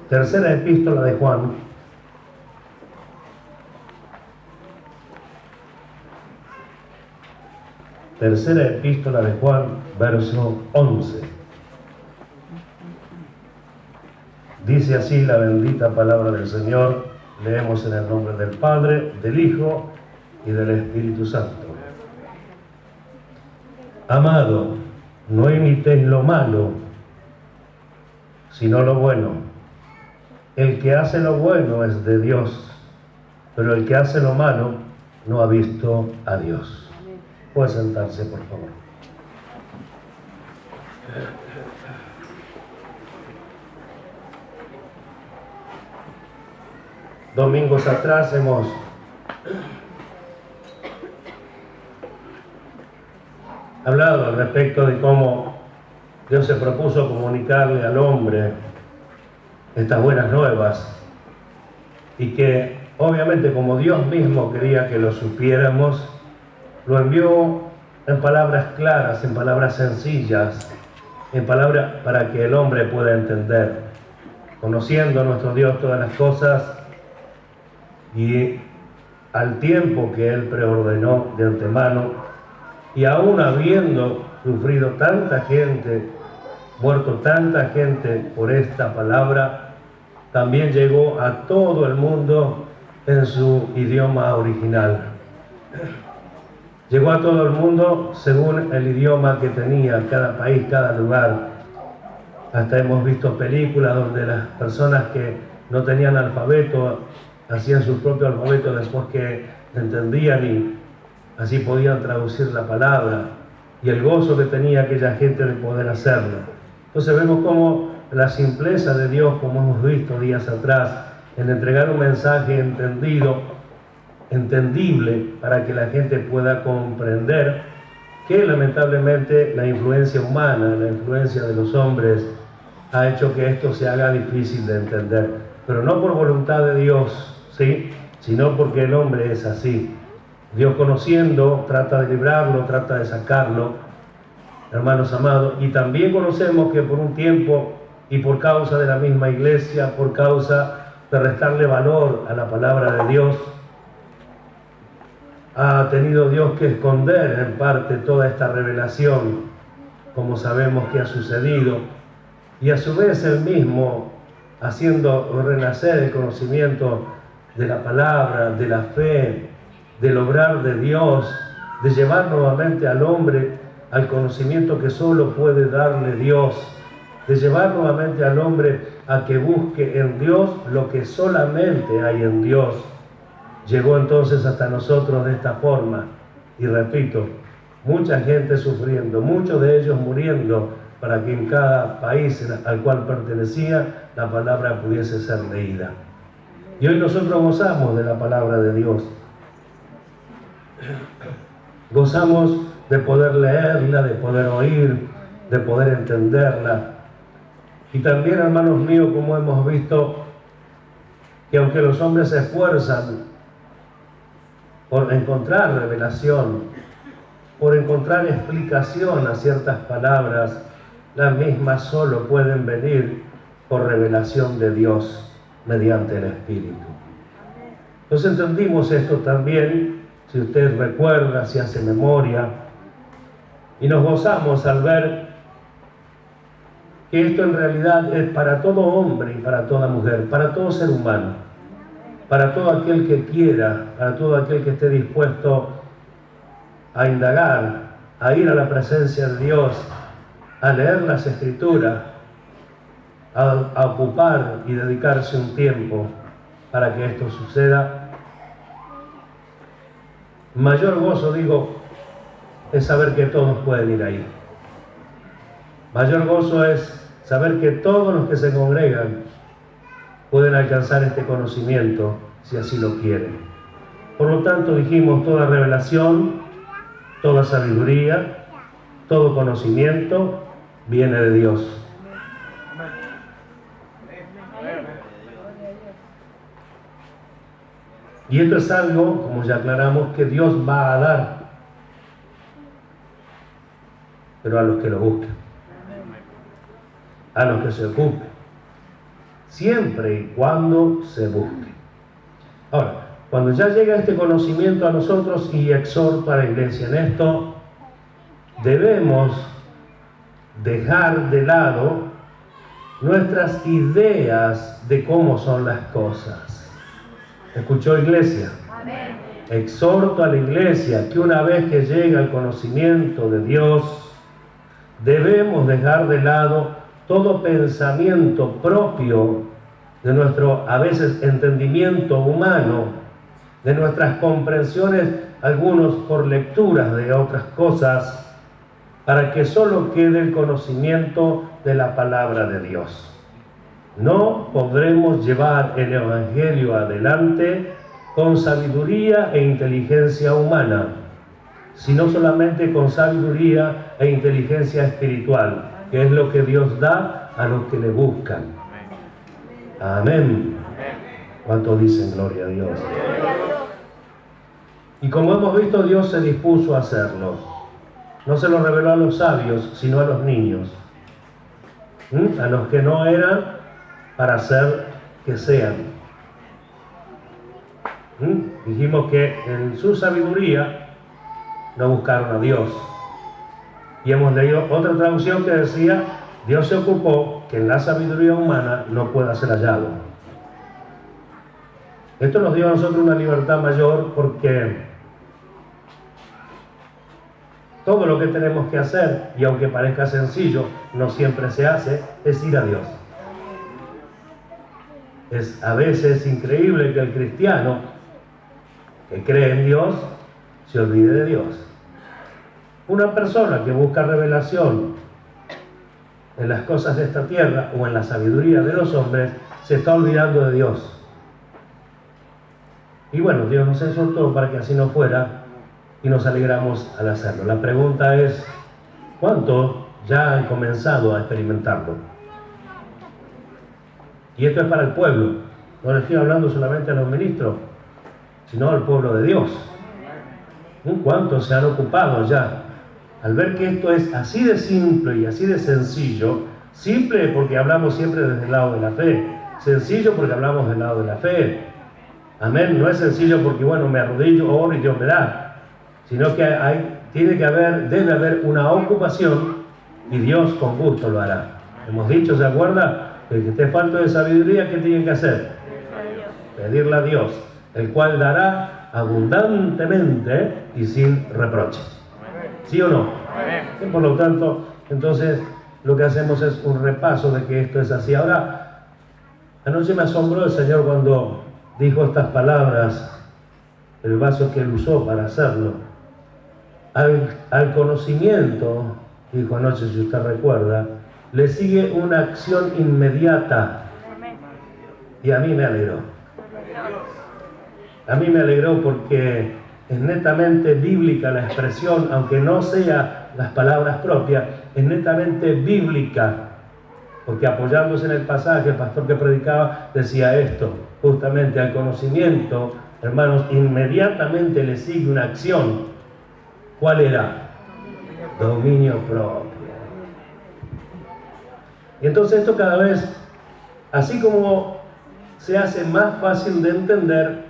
Tercera epístola de Juan. Tercera epístola de Juan, verso 11. Dice así la bendita palabra del Señor. Leemos en el nombre del Padre, del Hijo y del Espíritu Santo. Amado, no imitéis lo malo, sino lo bueno. El que hace lo bueno es de Dios, pero el que hace lo malo no ha visto a Dios. Puede sentarse, por favor. Domingos atrás hemos hablado al respecto de cómo Dios se propuso comunicarle al hombre estas buenas nuevas y que obviamente como Dios mismo quería que lo supiéramos, lo envió en palabras claras, en palabras sencillas, en palabras para que el hombre pueda entender, conociendo a nuestro Dios todas las cosas y al tiempo que Él preordenó de antemano, y aún habiendo sufrido tanta gente, muerto tanta gente por esta palabra, también llegó a todo el mundo en su idioma original. Llegó a todo el mundo según el idioma que tenía cada país, cada lugar. Hasta hemos visto películas donde las personas que no tenían alfabeto hacían su propio alfabeto después que entendían y así podían traducir la palabra, y el gozo que tenía aquella gente de poder hacerlo. Entonces vemos cómo la simpleza de Dios, como hemos visto días atrás, en entregar un mensaje entendible para que la gente pueda comprender, que lamentablemente la influencia humana, la influencia de los hombres ha hecho que esto se haga difícil de entender, pero no por voluntad de Dios, ¿sí?, sino porque el hombre es así. Dios, conociendo, trata de librarlo, trata de sacarlo, hermanos amados, y también conocemos que por un tiempo y por causa de la misma iglesia, por causa de restarle valor a la palabra de Dios, ha tenido Dios que esconder en parte toda esta revelación, como sabemos que ha sucedido, y a su vez Él mismo haciendo renacer el conocimiento de la palabra, de la fe, del obrar de Dios, de llevar nuevamente al hombre al conocimiento que solo puede darle Dios, de llevar nuevamente al hombre a que busque en Dios lo que solamente hay en Dios. Llegó entonces hasta nosotros de esta forma, y repito, mucha gente sufriendo, muchos de ellos muriendo, para que en cada país al cual pertenecía la palabra pudiese ser leída. Y hoy nosotros gozamos de la palabra de Dios. Gozamos de poder leerla, de poder oír, de poder entenderla. Y también, hermanos míos, como hemos visto, que aunque los hombres se esfuerzan por encontrar revelación, por encontrar explicación a ciertas palabras, las mismas solo pueden venir por revelación de Dios mediante el Espíritu. Entonces entendimos esto también, si usted recuerda, si hace memoria, y nos gozamos al ver que esto en realidad es para todo hombre y para toda mujer, para todo ser humano, para todo aquel que quiera, para todo aquel que esté dispuesto a indagar, a ir a la presencia de Dios, a leer las Escrituras, a ocupar y dedicarse un tiempo para que esto suceda. Mayor gozo, digo, es saber que todos pueden ir ahí. Mayor gozo es saber que todos los que se congregan pueden alcanzar este conocimiento, si así lo quieren. Por lo tanto, dijimos, toda revelación, toda sabiduría, todo conocimiento viene de Dios. Y esto es algo, como ya aclaramos, que Dios va a dar, pero a los que lo busquen, a los que se ocupen. siempre y cuando se busque. Ahora, cuando ya llega este conocimiento a nosotros, y exhorto a la iglesia en esto, debemos dejar de lado nuestras ideas de cómo son las cosas. ¿Escuchó, iglesia? Amén. Exhorto a la iglesia que una vez que llega el conocimiento de Dios, debemos dejar de lado todo pensamiento propio de nuestro, a veces, entendimiento humano, de nuestras comprensiones, algunos por lecturas de otras cosas, para que solo quede el conocimiento de la palabra de Dios. No podremos llevar el Evangelio adelante con sabiduría e inteligencia humana, sino solamente con sabiduría e inteligencia espiritual, que es lo que Dios da a los que le buscan. Amén. ¿Cuántos dicen gloria a Dios? Y como hemos visto, Dios se dispuso a hacerlo. No se lo reveló a los sabios, sino a los niños. A los que no eran para hacer que sean. Dijimos que en su sabiduría no buscaron a Dios. Y hemos leído otra traducción que decía: Dios se ocupó que en la sabiduría humana no pueda ser hallado. Esto nos dio a nosotros una libertad mayor, porque todo lo que tenemos que hacer, y aunque parezca sencillo, no siempre se hace, es ir a Dios. Es a veces increíble que el cristiano que cree en Dios se olvide de Dios. Una persona que busca revelación en las cosas de esta tierra o en la sabiduría de los hombres se está olvidando de Dios. Y bueno, Dios nos exhortó para que así no fuera, y nos alegramos al hacerlo. La pregunta es: ¿cuántos ya han comenzado a experimentarlo? Y esto es para el pueblo. No le estoy hablando solamente a los ministros, sino al pueblo de Dios. ¿Cuántos se han ocupado ya? Al ver que esto es así de simple y así de sencillo, simple porque hablamos siempre desde el lado de la fe, sencillo porque hablamos del lado de la fe. Amén. No es sencillo porque, bueno, me arrodillo, oro y Dios me da, sino que debe haber una ocupación, y Dios con gusto lo hará. Hemos dicho, ¿se acuerda? El que esté falto de sabiduría, ¿qué tienen que hacer? Pedirle a Dios, el cual dará abundantemente y sin reproche. ¿Sí o no? Y por lo tanto, entonces, lo que hacemos es un repaso de que esto es así. Ahora, anoche me asombró el Señor cuando dijo estas palabras, el vaso que él usó para hacerlo. Al conocimiento, dijo anoche, si usted recuerda, le sigue una acción inmediata. Y a mí me alegró. A mí me alegró porque es netamente bíblica la expresión, aunque no sea las palabras propias, es netamente bíblica. Porque apoyándose en el pasaje, el pastor que predicaba decía esto, justamente: al conocimiento, hermanos, inmediatamente le sigue una acción. ¿Cuál era? Dominio propio. Y entonces esto cada vez, así como se hace más fácil de entender,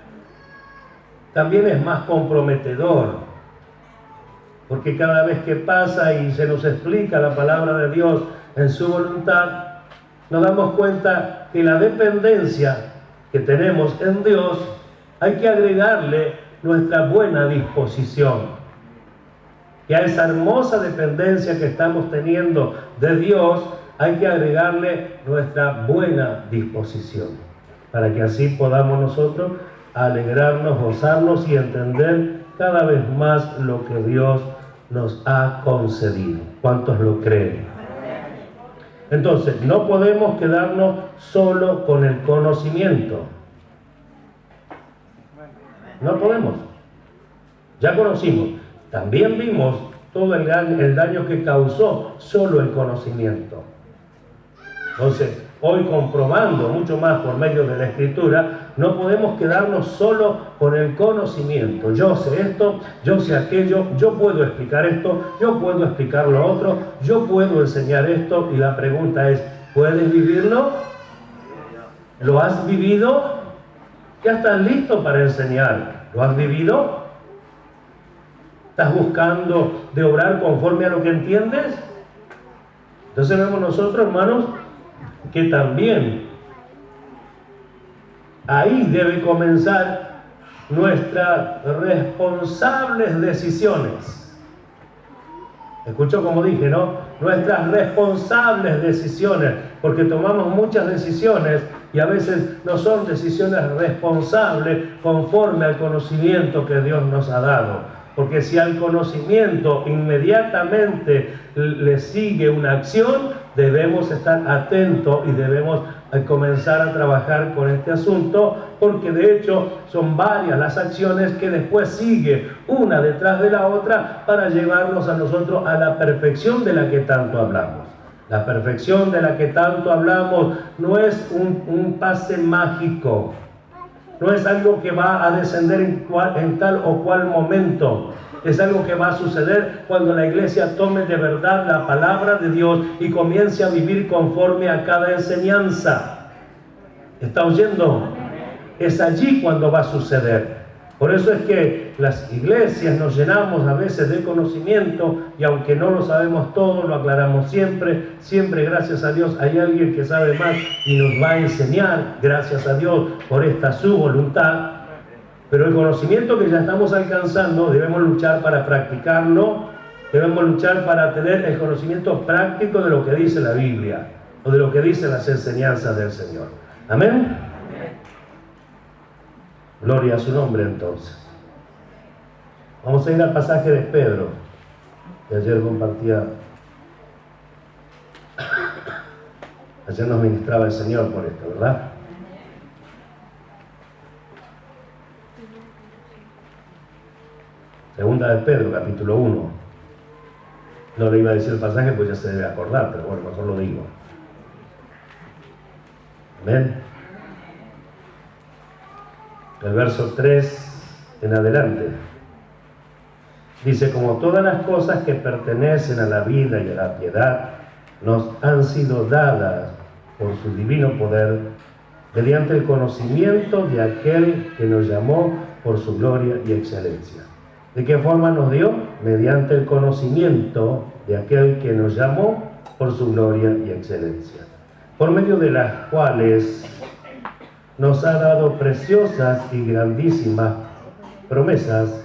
también es más comprometedor. Porque cada vez que pasa y se nos explica la palabra de Dios en su voluntad, nos damos cuenta que la dependencia que tenemos en Dios, hay que agregarle nuestra buena disposición. Y a esa hermosa dependencia que estamos teniendo de Dios, hay que agregarle nuestra buena disposición, para que así podamos nosotros alegrarnos, gozarnos y entender cada vez más lo que Dios nos ha concedido. ¿Cuántos lo creen? Entonces, no podemos quedarnos solo con el conocimiento. No podemos. Ya conocimos. También vimos todo el daño que causó solo el conocimiento. Entonces, hoy, comprobando mucho más por medio de la Escritura, no podemos quedarnos solo con el conocimiento. Yo sé esto, yo sé aquello, yo puedo explicar esto, yo puedo explicar lo otro, yo puedo enseñar esto, y la pregunta es: ¿puedes vivirlo? ¿Lo has vivido? ¿Ya estás listo para enseñar? ¿Lo has vivido? ¿Estás buscando de obrar conforme a lo que entiendes? Entonces vemos nosotros, hermanos, que también ahí debe comenzar nuestras responsables decisiones. Escuchó como dije, ¿no? Nuestras responsables decisiones, porque tomamos muchas decisiones y a veces no son decisiones responsables conforme al conocimiento que Dios nos ha dado. Porque si al conocimiento inmediatamente le sigue una acción, debemos estar atentos y debemos comenzar a trabajar con este asunto, porque de hecho son varias las acciones que después sigue una detrás de la otra para llevarnos a nosotros a la perfección de la que tanto hablamos. La perfección de la que tanto hablamos no es un pase mágico. No es algo que va a descender en tal o cual momento. Es algo que va a suceder cuando la iglesia tome de verdad la palabra de Dios y comience a vivir conforme a cada enseñanza. ¿Está oyendo? Es allí cuando va a suceder. Por eso es que las iglesias nos llenamos a veces de conocimiento y aunque no lo sabemos todo, lo aclaramos siempre. Siempre, gracias a Dios, hay alguien que sabe más y nos va a enseñar, gracias a Dios, por esta su voluntad. Pero el conocimiento que ya estamos alcanzando, debemos luchar para practicarlo, debemos luchar para tener el conocimiento práctico de lo que dice la Biblia o de lo que dicen las enseñanzas del Señor. Amén. Gloria a su nombre entonces. Vamos a ir al pasaje de Pedro, que ayer compartía. Ayer nos ministraba el Señor por esto, ¿verdad? Segunda de Pedro, capítulo 1. No le iba a decir el pasaje, pues ya se debe acordar, pero bueno, mejor lo digo. Amén. El verso 3 en adelante. Dice, como todas las cosas que pertenecen a la vida y a la piedad, nos han sido dadas por su divino poder, mediante el conocimiento de aquel que nos llamó por su gloria y excelencia. ¿De qué forma nos dio? Mediante el conocimiento de aquel que nos llamó por su gloria y excelencia, por medio de las cuales nos ha dado preciosas y grandísimas promesas,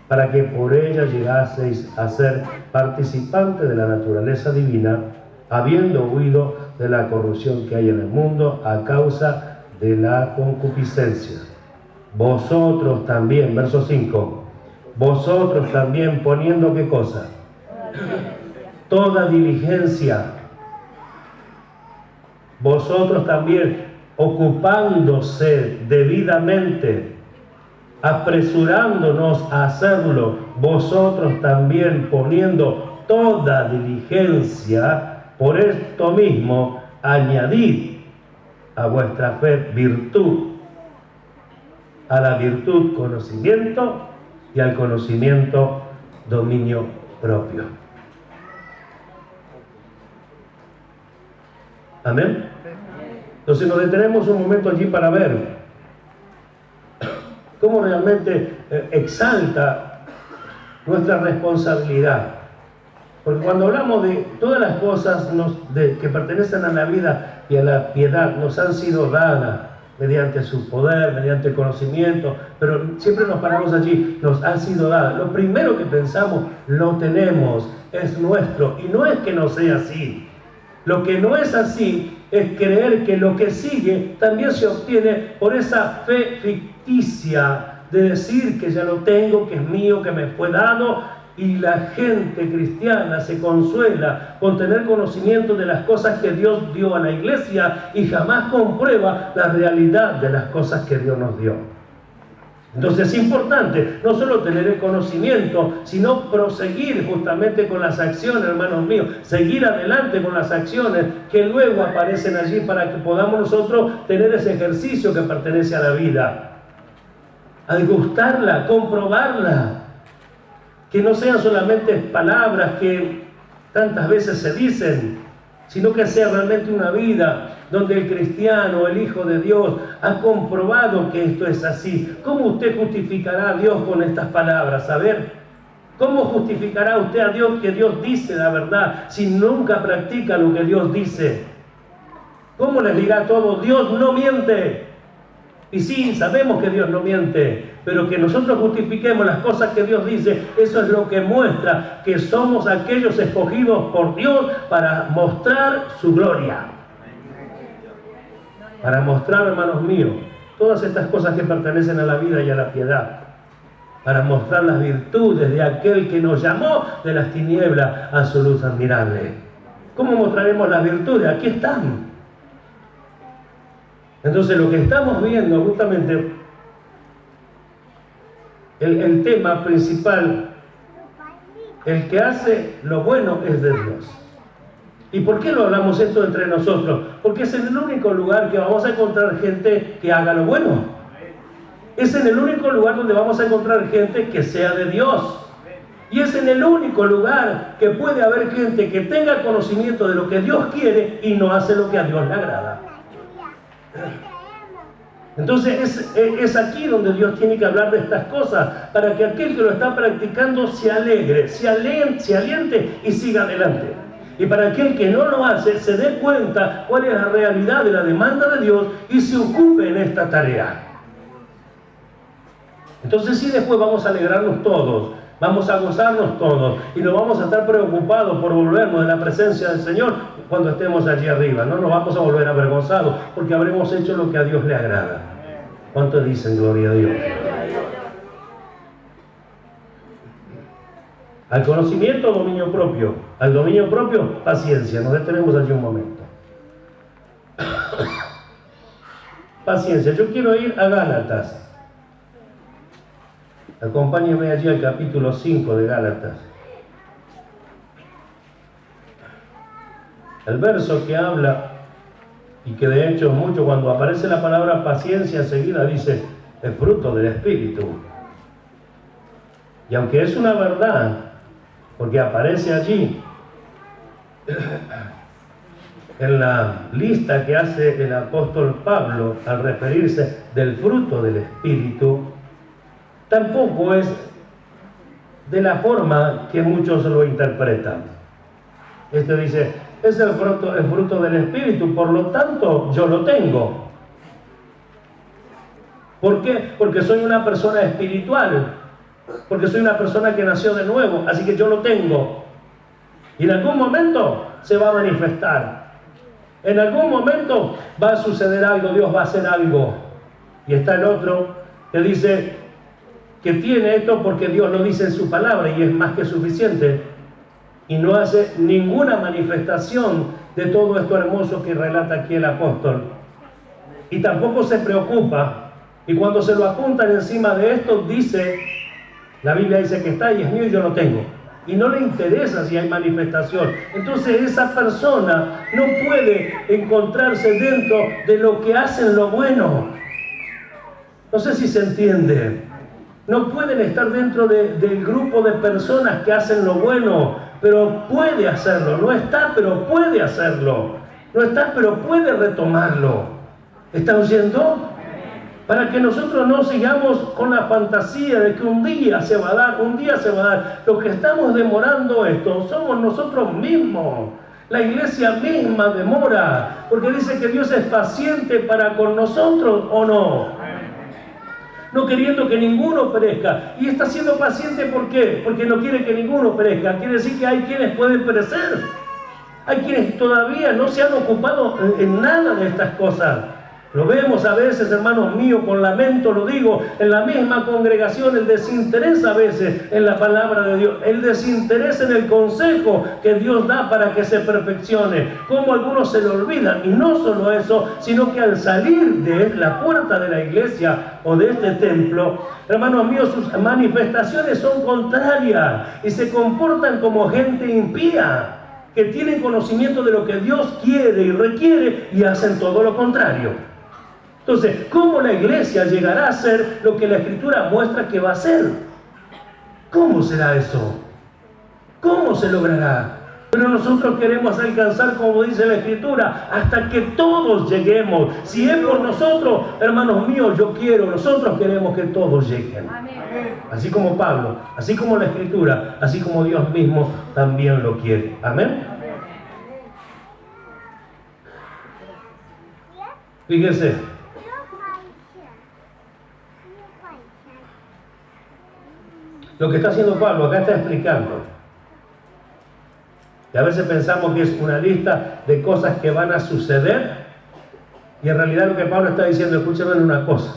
para que por ellas llegaseis a ser participantes de la naturaleza divina, habiendo huido de la corrupción que hay en el mundo a causa de la concupiscencia. Vosotros también, verso 5, vosotros también poniendo ¿qué cosa? Toda diligencia. Vosotros también ocupándose debidamente, apresurándonos a hacerlo, vosotros también poniendo toda diligencia, por esto mismo añadid a vuestra fe virtud, a la virtud conocimiento y al conocimiento dominio propio. Amén. Entonces nos detenemos un momento allí para ver cómo realmente exalta nuestra responsabilidad. Porque cuando hablamos de todas las cosas que pertenecen a la vida y a la piedad, nos han sido dadas mediante su poder, mediante el conocimiento, pero siempre nos paramos allí, nos han sido dadas. Lo primero que pensamos, lo tenemos, es nuestro, y no es que no sea así. Lo que no es así es creer que lo que sigue también se obtiene por esa fe ficticia de decir que ya lo tengo, que es mío, que me fue dado, y la gente cristiana se consuela con tener conocimiento de las cosas que Dios dio a la iglesia y jamás comprueba la realidad de las cosas que Dios nos dio. Entonces es importante no solo tener el conocimiento, sino proseguir justamente con las acciones, hermanos míos, seguir adelante con las acciones que luego aparecen allí para que podamos nosotros tener ese ejercicio que pertenece a la vida. Al gustarla, comprobarla, que no sean solamente palabras que tantas veces se dicen, sino que sea realmente una vida donde el cristiano, el Hijo de Dios, ha comprobado que esto es así. ¿Cómo usted justificará a Dios con estas palabras? A ver, ¿cómo justificará usted a Dios que Dios dice la verdad si nunca practica lo que Dios dice? ¿Cómo les dirá a todos, Dios no miente? Y sí, sabemos que Dios no miente, pero que nosotros justifiquemos las cosas que Dios dice, eso es lo que muestra que somos aquellos escogidos por Dios para mostrar su gloria. Para mostrar, hermanos míos, todas estas cosas que pertenecen a la vida y a la piedad. Para mostrar las virtudes de aquel que nos llamó de las tinieblas a su luz admirable. ¿Cómo mostraremos las virtudes? Aquí están. Entonces lo que estamos viendo justamente, el tema principal, el que hace lo bueno es de Dios. ¿Y por qué lo hablamos esto entre nosotros? Porque es en el único lugar que vamos a encontrar gente que haga lo bueno. Es en el único lugar donde vamos a encontrar gente que sea de Dios. Y es en el único lugar que puede haber gente que tenga conocimiento de lo que Dios quiere y no hace lo que a Dios le agrada. Entonces es aquí donde Dios tiene que hablar de estas cosas para que aquel que lo está practicando se alegre, se aliente y siga adelante. Y para aquel que no lo hace se dé cuenta cuál es la realidad de la demanda de Dios y se ocupe en esta tarea. Entonces sí, después vamos a alegrarnos todos, vamos a gozarnos todos y no vamos a estar preocupados por volvernos de la presencia del Señor cuando estemos allí arriba. No nos vamos a volver avergonzados porque habremos hecho lo que a Dios le agrada. ¿Cuántos dicen gloria a Dios? Al conocimiento, dominio propio. Al dominio propio, paciencia. Nos detenemos allí un momento. Paciencia. Yo quiero ir a Gálatas. Acompáñenme allí al capítulo 5 de Gálatas. El verso que habla, y que de hecho mucho cuando aparece la palabra paciencia enseguida dice, es fruto del Espíritu. Y aunque es una verdad, porque aparece allí, en la lista que hace el apóstol Pablo al referirse del fruto del Espíritu, tampoco es de la forma que muchos lo interpretan. Este dice, es el fruto del Espíritu, por lo tanto yo lo tengo. ¿Por qué? Porque soy una persona espiritual, porque soy una persona que nació de nuevo, así que yo lo tengo. Y en algún momento se va a manifestar. En algún momento va a suceder algo, Dios va a hacer algo. Y está el otro que dice que tiene esto porque Dios lo dice en su palabra y es más que suficiente. Y no hace ninguna manifestación de todo esto hermoso que relata aquí el apóstol. Y tampoco se preocupa. Y cuando se lo apuntan encima de esto, dice, la Biblia dice que está y es mío y yo lo tengo. Y no le interesa si hay manifestación. Entonces esa persona no puede encontrarse dentro de lo que hacen lo bueno. No sé si se entiende. No pueden estar dentro del grupo de personas que hacen lo bueno, pero puede hacerlo. No está, pero puede hacerlo. No está, pero puede retomarlo. ¿Está oyendo? Para que nosotros no sigamos con la fantasía de que un día se va a dar, un día se va a dar. Lo que estamos demorando esto somos nosotros mismos. La iglesia misma demora, porque dice que Dios es paciente para con nosotros, ¿o no? No queriendo que ninguno perezca. Y está siendo paciente, ¿por qué? Porque no quiere que ninguno perezca. Quiere decir que hay quienes pueden perecer. Hay quienes todavía no se han ocupado en nada de estas cosas. Lo vemos a veces, hermanos míos, con lamento lo digo, en la misma congregación, el desinterés a veces en la palabra de Dios, el desinterés en el consejo que Dios da para que se perfeccione, como algunos se le olvidan, y no solo eso, sino que al salir de la puerta de la iglesia o de este templo, hermanos míos, sus manifestaciones son contrarias y se comportan como gente impía, que tienen conocimiento de lo que Dios quiere y requiere y hacen todo lo contrario. Entonces, ¿cómo la iglesia llegará a ser lo que la Escritura muestra que va a ser? ¿Cómo será eso? ¿Cómo se logrará? Pero nosotros queremos alcanzar, como dice la Escritura, hasta que todos lleguemos. Si es por nosotros, hermanos míos, nosotros queremos que todos lleguen. Así como Pablo, así como la Escritura, así como Dios mismo también lo quiere. Amén. Fíjense. Lo que está haciendo Pablo, acá está explicando. Y a veces pensamos que es una lista de cosas que van a suceder, y en realidad lo que Pablo está diciendo, escúcheme una cosa,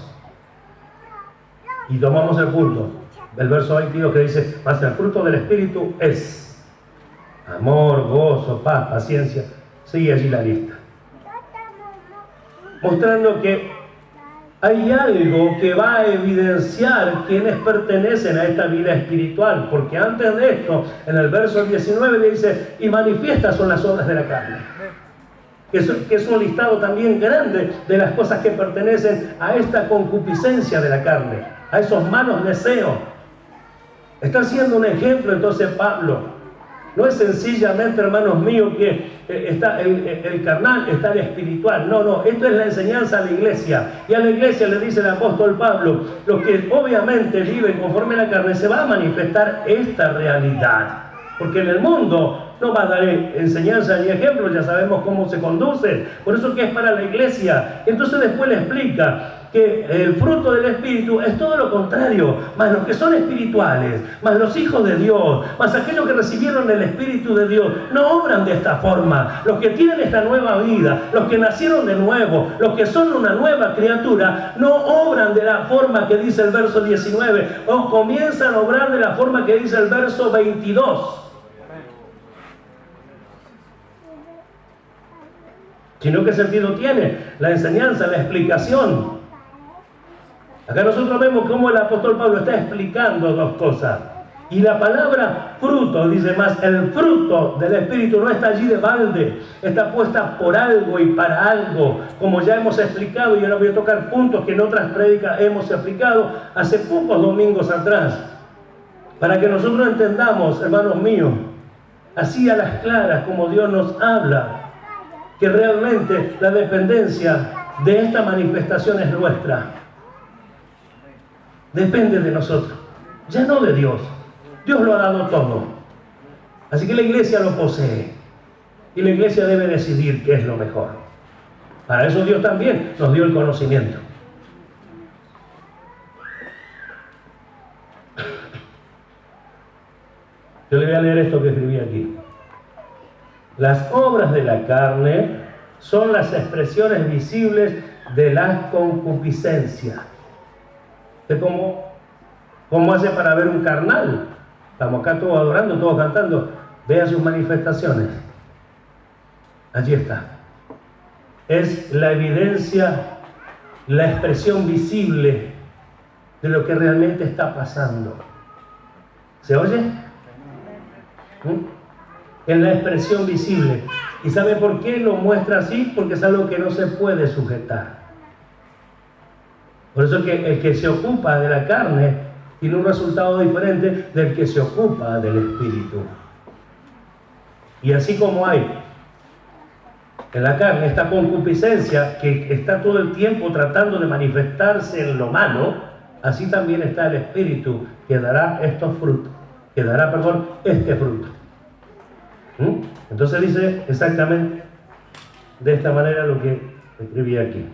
y tomamos el punto, el verso 22 que dice, mas el fruto del Espíritu es amor, gozo, paz, paciencia, sigue allí la lista, mostrando que hay algo que va a evidenciar quienes pertenecen a esta vida espiritual, porque antes de esto, en el verso 19 dice, y manifiestas son las obras de la carne, que es un listado también grande de las cosas que pertenecen a esta concupiscencia de la carne, a esos malos deseos. Está haciendo un ejemplo entonces Pablo. No es sencillamente, hermanos míos, que está el carnal, está el espiritual. No, esto es la enseñanza a la iglesia. Y a la iglesia le dice el apóstol Pablo, los que obviamente viven conforme a la carne, se va a manifestar esta realidad. Porque en el mundo no va a dar enseñanza ni ejemplo, ya sabemos cómo se conduce. Por eso que es para la iglesia. Entonces después le explica que el fruto del Espíritu es todo lo contrario, más los que son espirituales, más los hijos de Dios, más aquellos que recibieron el Espíritu de Dios, no obran de esta forma. Los que tienen esta nueva vida, los que nacieron de nuevo, los que son una nueva criatura, no obran de la forma que dice el verso 19, o comienzan a obrar de la forma que dice el verso 22. Sino ¿qué sentido tiene? La enseñanza, la explicación. Acá nosotros vemos cómo el apóstol Pablo está explicando dos cosas. Y la palabra fruto, dice más, el fruto del Espíritu no está allí de balde, está puesta por algo y para algo, como ya hemos explicado, y ahora voy a tocar puntos que en otras prédicas hemos explicado hace pocos domingos atrás, para que nosotros entendamos, hermanos míos, así a las claras como Dios nos habla, que realmente la dependencia de esta manifestación es nuestra. Depende de nosotros, ya no de Dios. Dios lo ha dado todo. Así que la iglesia lo posee. Y la iglesia debe decidir qué es lo mejor. Para eso Dios también nos dio el conocimiento. Yo le voy a leer esto que escribí aquí. Las obras de la carne son las expresiones visibles de la concupiscencia. ¿Cómo hace para ver un carnal? Estamos acá todos adorando, todos cantando. Vea sus manifestaciones. Allí está. Es la evidencia, la expresión visible de lo que realmente está pasando. ¿Se oye? En la expresión visible. ¿Y sabe por qué lo muestra así? Porque es algo que no se puede sujetar. Por eso que el que se ocupa de la carne tiene un resultado diferente del que se ocupa del Espíritu. Y así como hay en la carne esta concupiscencia que está todo el tiempo tratando de manifestarse en lo malo, así también está el Espíritu que dará estos frutos, que dará, este fruto. Entonces dice exactamente de esta manera lo que escribí aquí.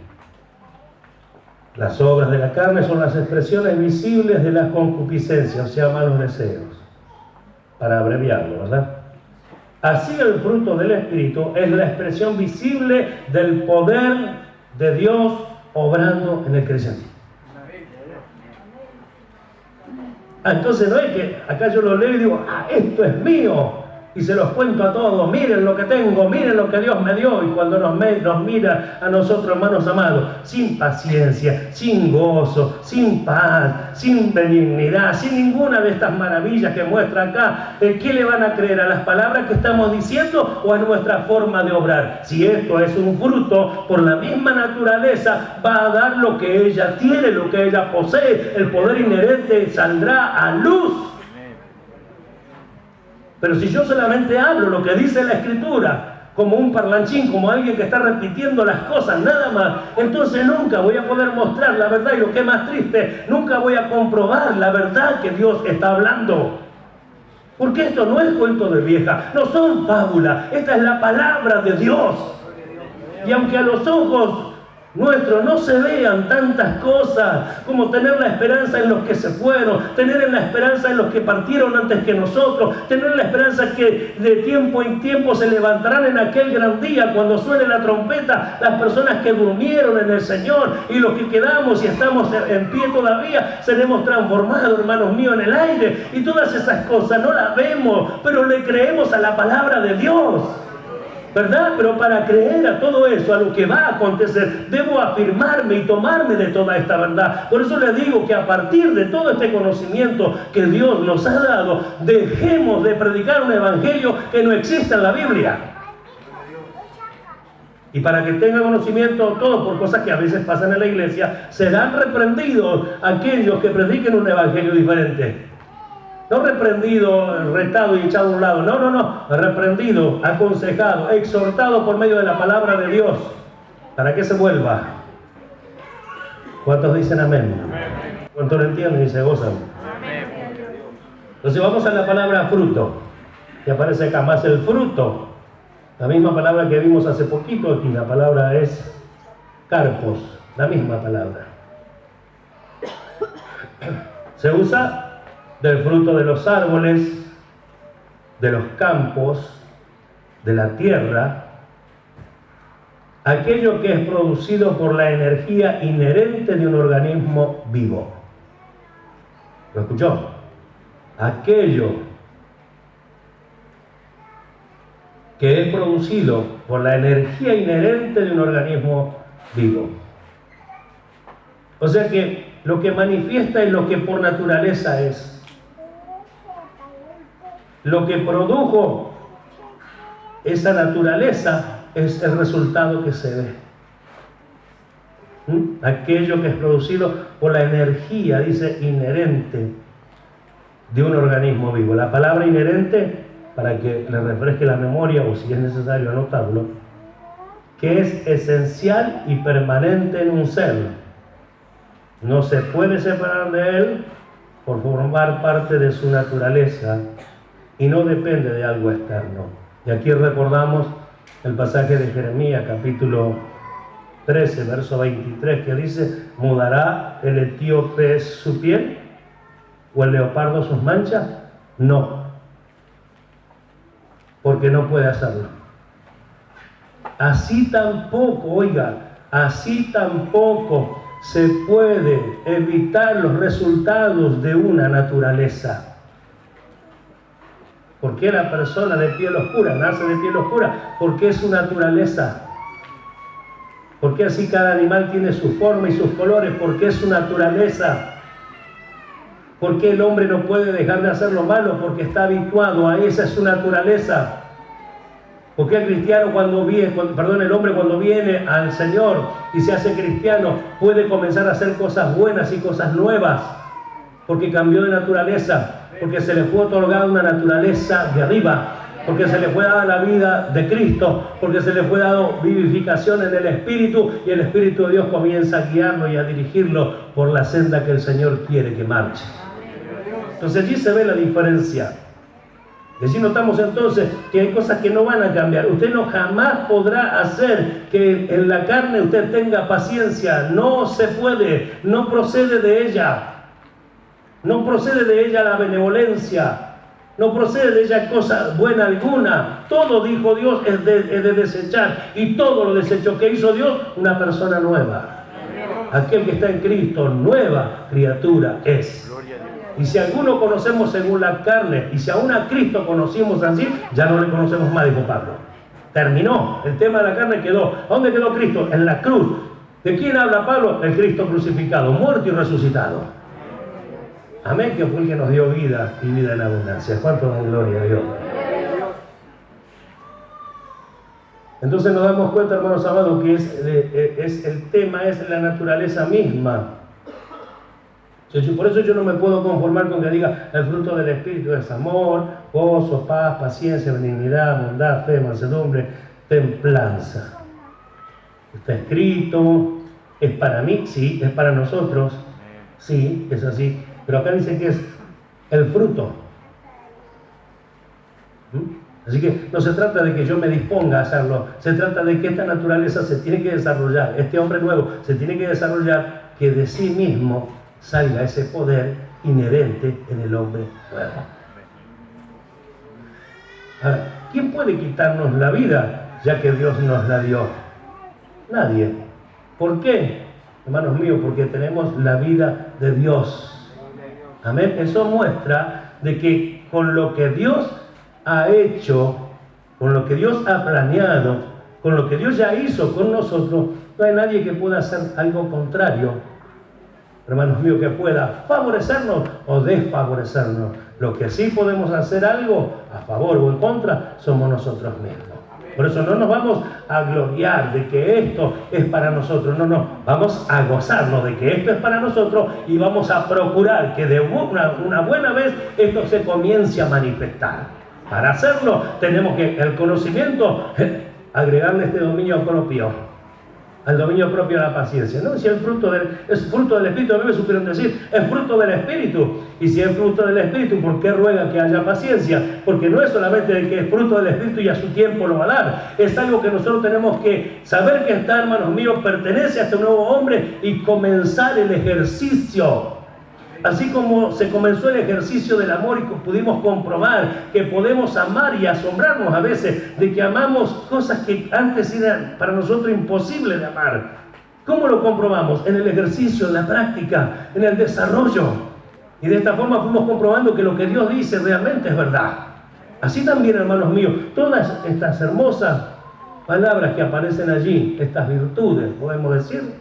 Las obras de la carne son las expresiones visibles de la concupiscencia, o sea, malos deseos, para abreviarlo, ¿verdad? Así el fruto del Espíritu es la expresión visible del poder de Dios obrando en el creyente. Entonces no es que acá yo lo leo y digo, esto es mío, y se los cuento a todos, miren lo que tengo, miren lo que Dios me dio, y cuando nos mira a nosotros, hermanos amados, sin paciencia, sin gozo, sin paz, sin benignidad, sin ninguna de estas maravillas que muestra acá, ¿qué le van a creer? ¿A las palabras que estamos diciendo o a nuestra forma de obrar? Si esto es un fruto, por la misma naturaleza va a dar lo que ella tiene, lo que ella posee, el poder inherente saldrá a luz. Pero si yo solamente hablo lo que dice la Escritura, como un parlanchín, como alguien que está repitiendo las cosas, nada más, entonces nunca voy a poder mostrar la verdad, y lo que es más triste, nunca voy a comprobar la verdad que Dios está hablando. Porque esto no es cuento de vieja, no son fábulas, esta es la palabra de Dios. Y aunque a los ojos nuestros no se vean tantas cosas como tener la esperanza en los que se fueron, tener la esperanza en los que partieron antes que nosotros, tener la esperanza que de tiempo en tiempo se levantarán en aquel gran día cuando suene la trompeta, las personas que durmieron en el Señor, y los que quedamos y estamos en pie todavía seremos transformados, hermanos míos, en el aire. Y todas esas cosas no las vemos, pero le creemos a la palabra de Dios, ¿verdad? Pero para creer a todo eso, a lo que va a acontecer, debo afirmarme y tomarme de toda esta verdad. Por eso les digo que a partir de todo este conocimiento que Dios nos ha dado, dejemos de predicar un evangelio que no existe en la Biblia. Y para que tengan conocimiento todo por cosas que a veces pasan en la iglesia, serán reprendidos aquellos que prediquen un evangelio diferente. No reprendido, retado y echado a un lado. No. Reprendido, aconsejado, exhortado por medio de la palabra de Dios, para que se vuelva. ¿Cuántos dicen amén? ¿Cuántos lo entienden y se gozan? Entonces vamos a la palabra fruto, que aparece acá, más el fruto. La misma palabra que vimos hace poquito aquí, la palabra es carpos, la misma palabra. Se usa del fruto de los árboles, de los campos, de la tierra, aquello que es producido por la energía inherente de un organismo vivo. ¿Lo escuchó? Aquello que es producido por la energía inherente de un organismo vivo. O sea que lo que manifiesta es lo que por naturaleza es. Lo que produjo esa naturaleza es el resultado que se ve. Aquello que es producido por la energía, dice, inherente de un organismo vivo. La palabra inherente, para que le refresque la memoria, o si es necesario anotarlo, que es esencial y permanente en un ser. No se puede separar de él por formar parte de su naturaleza, y no depende de algo externo. Y aquí recordamos el pasaje de Jeremías, capítulo 13, verso 23, que dice: ¿mudará el etíope su piel o el leopardo sus manchas? No, porque no puede hacerlo. Así tampoco, oiga, así tampoco se puede evitar los resultados de una naturaleza. ¿Por qué la persona de piel oscura nace de piel oscura? Porque es su naturaleza. ¿Por qué así cada animal tiene su forma y sus colores? Porque es su naturaleza. ¿Por qué el hombre no puede dejar de hacer lo malo? Porque está habituado a esa es su naturaleza. ¿Por qué el cristiano el hombre cuando viene al Señor y se hace cristiano puede comenzar a hacer cosas buenas y cosas nuevas? Porque cambió de naturaleza. Porque se le fue otorgada una naturaleza de arriba, porque se le fue dada la vida de Cristo, porque se le fue dado vivificación en el Espíritu, y el Espíritu de Dios comienza a guiarlo y a dirigirlo por la senda que el Señor quiere que marche. Entonces allí se ve la diferencia. Y allí notamos entonces que hay cosas que no van a cambiar. Usted no jamás podrá hacer que en la carne usted tenga paciencia. No se puede, no procede de ella. No procede de ella la benevolencia, no procede de ella cosa buena alguna. Todo, dijo Dios, es de desechar, y todo lo desechó. ¿Qué hizo Dios? Una persona nueva. Aquel que está en Cristo, nueva criatura es. Y si alguno conocemos según la carne, y si aún a Cristo conocimos así, ya no le conocemos más, dijo Pablo. Terminó, el tema de la carne quedó. ¿A dónde quedó Cristo? En la cruz. ¿De quién habla Pablo? El Cristo crucificado, muerto y resucitado. Amén, que fue el que nos dio vida y vida en abundancia. ¿Cuánto dan gloria a Dios? Entonces nos damos cuenta, hermanos amados, que el tema es la naturaleza misma. Por eso yo no me puedo conformar con que diga el fruto del Espíritu es amor, gozo, paz, paciencia, benignidad, bondad, fe, mansedumbre, templanza. Está escrito, es para mí, sí, es para nosotros, sí, es así, pero acá dice que es el fruto. Así que no se trata de que yo me disponga a hacerlo, se trata de que esta naturaleza se tiene que desarrollar, este hombre nuevo se tiene que desarrollar, que de sí mismo salga ese poder inherente en el hombre nuevo. Ahora, ¿quién puede quitarnos la vida ya que Dios nos la dio? Nadie. ¿Por qué? Hermanos míos, porque tenemos la vida de Dios. Amén. Eso muestra de que con lo que Dios ha hecho, con lo que Dios ha planeado, con lo que Dios ya hizo con nosotros, no hay nadie que pueda hacer algo contrario, hermanos míos, que pueda favorecernos o desfavorecernos. Lo que sí podemos hacer algo a favor o en contra somos nosotros mismos. Por eso no nos vamos a gloriar de que esto es para nosotros, no, vamos a gozarnos de que esto es para nosotros y vamos a procurar que de una buena vez esto se comience a manifestar. Para hacerlo tenemos que el conocimiento agregarle este dominio propio, al dominio propio de la paciencia. No, si es fruto del Espíritu, a mí me supieron decir, es fruto del Espíritu. Y si es fruto del Espíritu, ¿por qué ruega que haya paciencia? Porque no es solamente de que es fruto del Espíritu y a su tiempo lo va a dar. Es algo que nosotros tenemos que saber que está, hermanos míos, pertenece a este nuevo hombre y comenzar el ejercicio. Así como se comenzó el ejercicio del amor y pudimos comprobar que podemos amar y asombrarnos a veces de que amamos cosas que antes eran para nosotros imposibles de amar. ¿Cómo lo comprobamos? En el ejercicio, en la práctica, en el desarrollo. Y de esta forma fuimos comprobando que lo que Dios dice realmente es verdad. Así también, hermanos míos, todas estas hermosas palabras que aparecen allí, estas virtudes, podemos decir,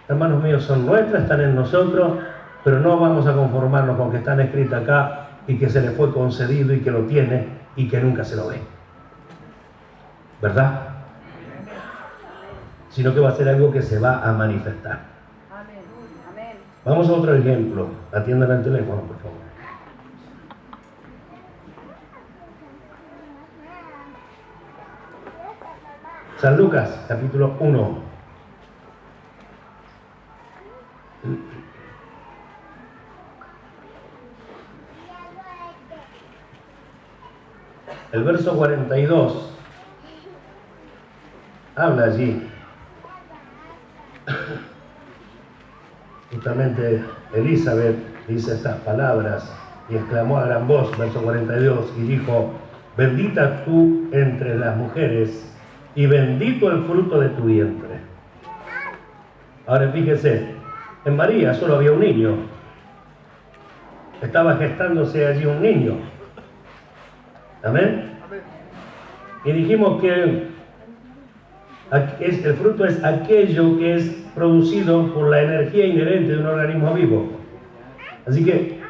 hermanos míos, son nuestras, están en nosotros. Pero no vamos a conformarnos con que están escritas acá y que se le fue concedido y que lo tiene y que nunca se lo ve. ¿Verdad? Sino que va a ser algo que se va a manifestar. Vamos a otro ejemplo. Atiendan el teléfono, por favor. San Lucas, capítulo 1. El verso 42 habla allí. Justamente Elizabeth dice estas palabras y exclamó a gran voz, verso 42, y dijo: bendita tú entre las mujeres y bendito el fruto de tu vientre. Ahora fíjese, en María solo había un niño. Estaba gestándose allí un niño. Amén. Y dijimos que el fruto es aquello que es producido por la energía inherente de un organismo vivo. Así que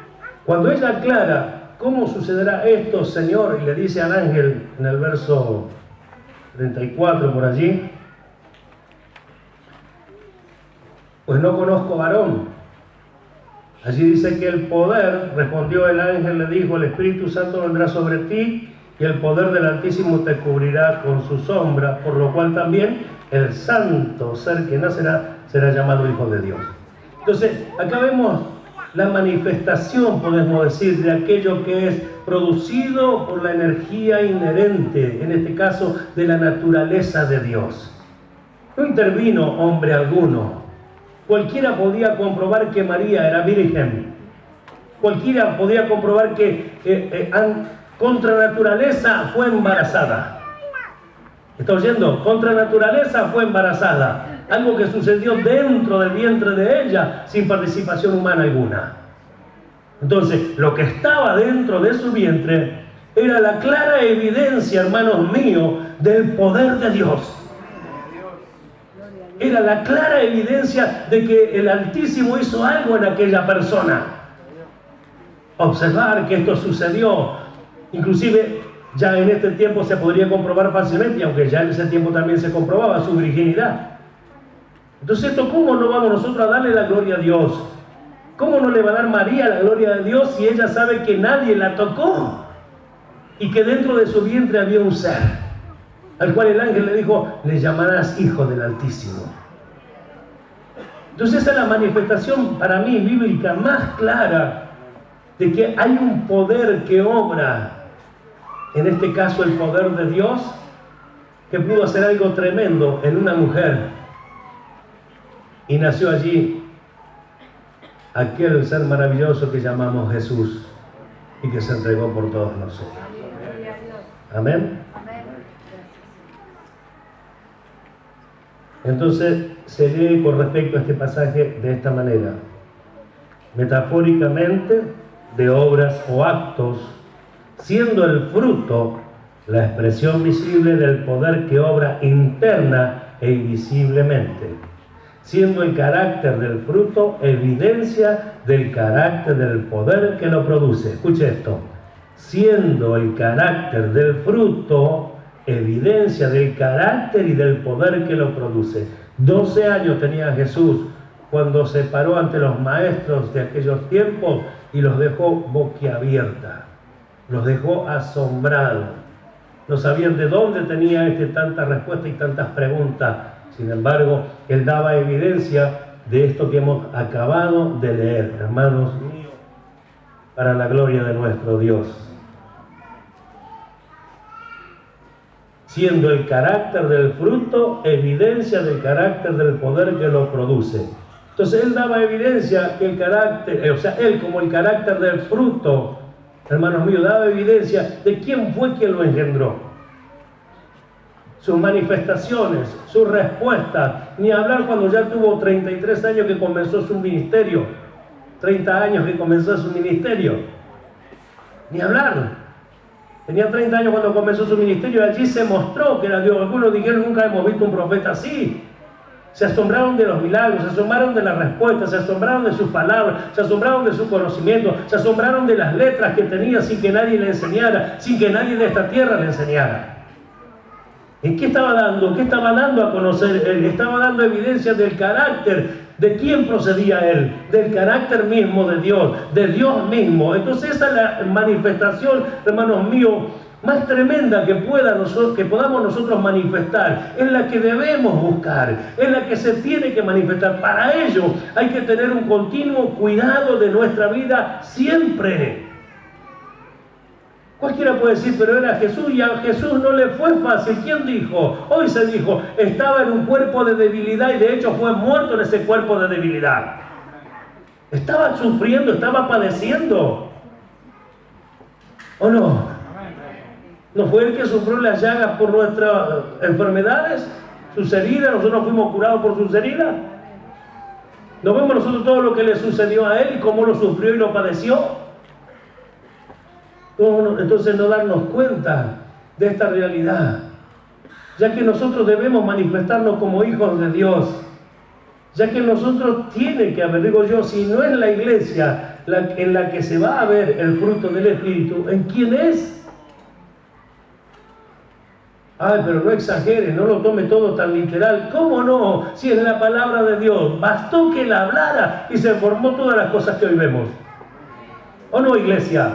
cuando ella aclara cómo sucederá esto, Señor, y le dice al ángel en el verso 34 por allí, pues no conozco varón. Allí dice que el poder, respondió el ángel, le dijo, el Espíritu Santo vendrá sobre ti y el poder del Altísimo te cubrirá con su sombra, por lo cual también el santo ser que nacerá será llamado Hijo de Dios. Entonces, acá vemos la manifestación, podemos decir, de aquello que es producido por la energía inherente, en este caso, de la naturaleza de Dios. No intervino hombre alguno. Cualquiera podía comprobar que María era virgen. Cualquiera podía comprobar que contra naturaleza fue embarazada. ¿Está oyendo? Contra naturaleza fue embarazada. Algo que sucedió dentro del vientre de ella sin participación humana alguna. Entonces, lo que estaba dentro de su vientre era la clara evidencia, hermanos míos, del poder de Dios. Era la clara evidencia de que el Altísimo hizo algo en aquella persona. Observar que esto sucedió, inclusive ya en este tiempo se podría comprobar fácilmente, aunque ya en ese tiempo también se comprobaba su virginidad. Entonces, esto, ¿cómo no vamos nosotros a darle la gloria a Dios? ¿Cómo no le va a dar María la gloria a Dios si ella sabe que nadie la tocó? y que dentro de su vientre había un ser, al cual el ángel le dijo, le llamarás Hijo del Altísimo. Entonces esa es la manifestación para mí bíblica más clara de que hay un poder que obra, en este caso el poder de Dios, que pudo hacer algo tremendo en una mujer, y nació allí aquel ser maravilloso que llamamos Jesús y que se entregó por todos nosotros. Amén. Entonces se lee con respecto a este pasaje de esta manera: metafóricamente, de obras o actos, siendo el fruto la expresión visible del poder que obra interna e invisiblemente, siendo el carácter del fruto evidencia del carácter del poder que lo produce. Escuche esto: siendo el carácter del fruto evidencia del carácter y del poder que lo produce. 12 años tenía Jesús cuando se paró ante los maestros de aquellos tiempos y los dejó boquiabierta, los dejó asombrados. No sabían de dónde tenía tanta respuesta y tantas preguntas. Sin embargo, él daba evidencia de esto que hemos acabado de leer, hermanos míos, para la gloria de nuestro Dios. Siendo el carácter del fruto evidencia del carácter del poder que lo produce. Entonces él daba evidencia que el carácter, él como el carácter del fruto, hermanos míos, daba evidencia de quién fue quien lo engendró. Sus manifestaciones, sus respuestas, ni hablar cuando ya tuvo 33 años que comenzó su ministerio, 30 años que comenzó su ministerio, ni hablar. Tenía 30 años cuando comenzó su ministerio y allí se mostró que era Dios. Algunos dijeron, nunca hemos visto un profeta así. Se asombraron de los milagros, se asombraron de las respuestas, se asombraron de sus palabras, se asombraron de su conocimiento, se asombraron de las letras que tenía sin que nadie le enseñara, sin que nadie de esta tierra le enseñara. ¿En qué estaba dando? ¿Qué estaba dando a conocer él? Estaba dando evidencia del carácter. ¿De quién procedía él? Del carácter mismo de Dios mismo. Entonces esa es la manifestación, hermanos míos, más tremenda que podamos nosotros manifestar. Es la que debemos buscar, es la que se tiene que manifestar. Para ello hay que tener un continuo cuidado de nuestra vida siempre. Cualquiera puede decir, pero era Jesús y a Jesús no le fue fácil. ¿Quién dijo? Hoy se dijo, estaba en un cuerpo de debilidad y de hecho fue muerto en ese cuerpo de debilidad. Estaba sufriendo, estaba padeciendo. ¿O no? ¿No fue el que sufrió las llagas por nuestras enfermedades? Sus heridas, nosotros fuimos curados por sus heridas. ¿No vemos nosotros todo lo que le sucedió a él y cómo lo sufrió y lo padeció? Entonces no darnos cuenta de esta realidad, ya que nosotros debemos manifestarnos como hijos de Dios, ya que nosotros tiene que haber, digo yo, si no es la iglesia en la que se va a ver el fruto del Espíritu, ¿en quién es? Ay, pero no exagere, no lo tome todo tan literal. ¿Cómo no? Si es la palabra de Dios, bastó que la hablara y se formó todas las cosas que hoy vemos. ¿O no, iglesia?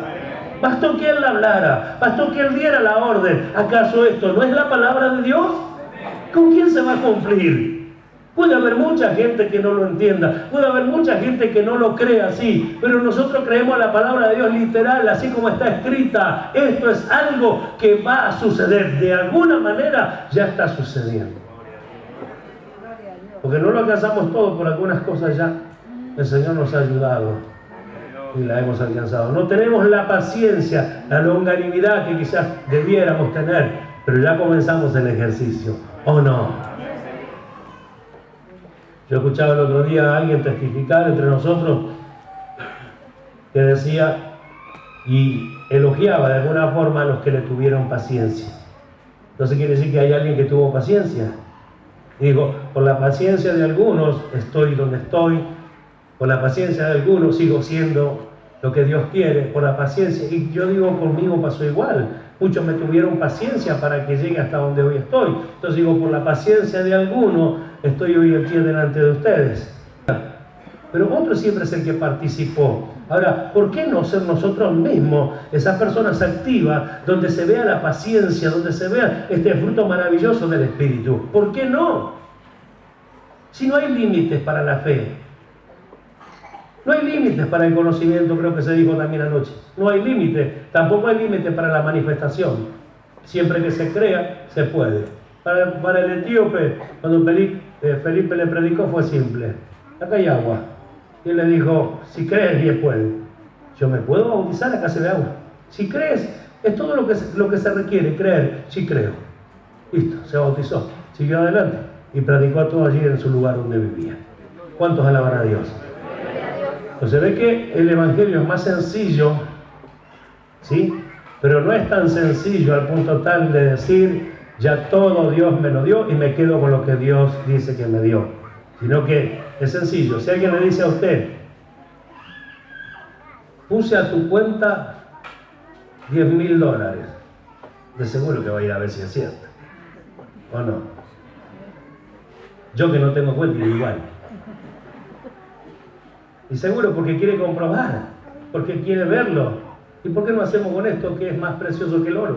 Bastó que él la hablara, bastó que él diera la orden. ¿Acaso esto no es la palabra de Dios? ¿Con quién se va a cumplir? Puede haber mucha gente que no lo entienda, puede haber mucha gente que no lo crea así, pero nosotros creemos la palabra de Dios literal, así como está escrita. Esto es algo que va a suceder, de alguna manera ya está sucediendo. Porque no lo alcanzamos todo, por algunas cosas ya el Señor nos ha ayudado y la hemos alcanzado. No tenemos la paciencia, la longanimidad que quizás debiéramos tener, pero ya comenzamos el ejercicio, ¿o no? Yo escuchaba el otro día a alguien testificar entre nosotros que decía y elogiaba de alguna forma a los que le tuvieron paciencia. Entonces quiere decir que hay alguien que tuvo paciencia. Y digo, por la paciencia de algunos estoy donde estoy, por la paciencia de algunos sigo siendo lo que Dios quiere, por la paciencia. Y yo digo, conmigo pasó igual. Muchos me tuvieron paciencia para que llegue hasta donde hoy estoy. Entonces digo, por la paciencia de algunos estoy hoy en pie delante de ustedes. pero otro siempre es el que participó. Ahora, ¿por qué no ser nosotros mismos esas personas activas, donde se vea la paciencia, donde se vea este fruto maravilloso del Espíritu? ¿Por qué no? Si no hay límites para la fe, no hay límites para el conocimiento, creo que se dijo también anoche. No hay límite, tampoco hay límite para la manifestación. Siempre que se crea, se puede. Para el etíope, cuando Felipe le predicó, fue simple. Acá hay agua. Y él le dijo, si crees, bien puede. Yo me puedo bautizar, acá se ve agua. Si crees, es todo lo que se requiere, creer. Sí creo. Listo, se bautizó. Siguió adelante y predicó a todos allí en su lugar donde vivía. ¿Cuántos alaban a Dios? Entonces ve que el Evangelio es más sencillo, ¿sí? Pero no es tan sencillo al punto tal de decir, ya todo Dios me lo dio y me quedo con lo que Dios dice que me dio. Sino que es sencillo. Si alguien le dice a usted, puse a tu cuenta $10.000, de seguro que va a ir a ver si es cierto. ¿O no? Yo que no tengo cuenta, igual. Y seguro porque quiere comprobar, porque quiere verlo. ¿Y por qué no hacemos con esto que es más precioso que el oro?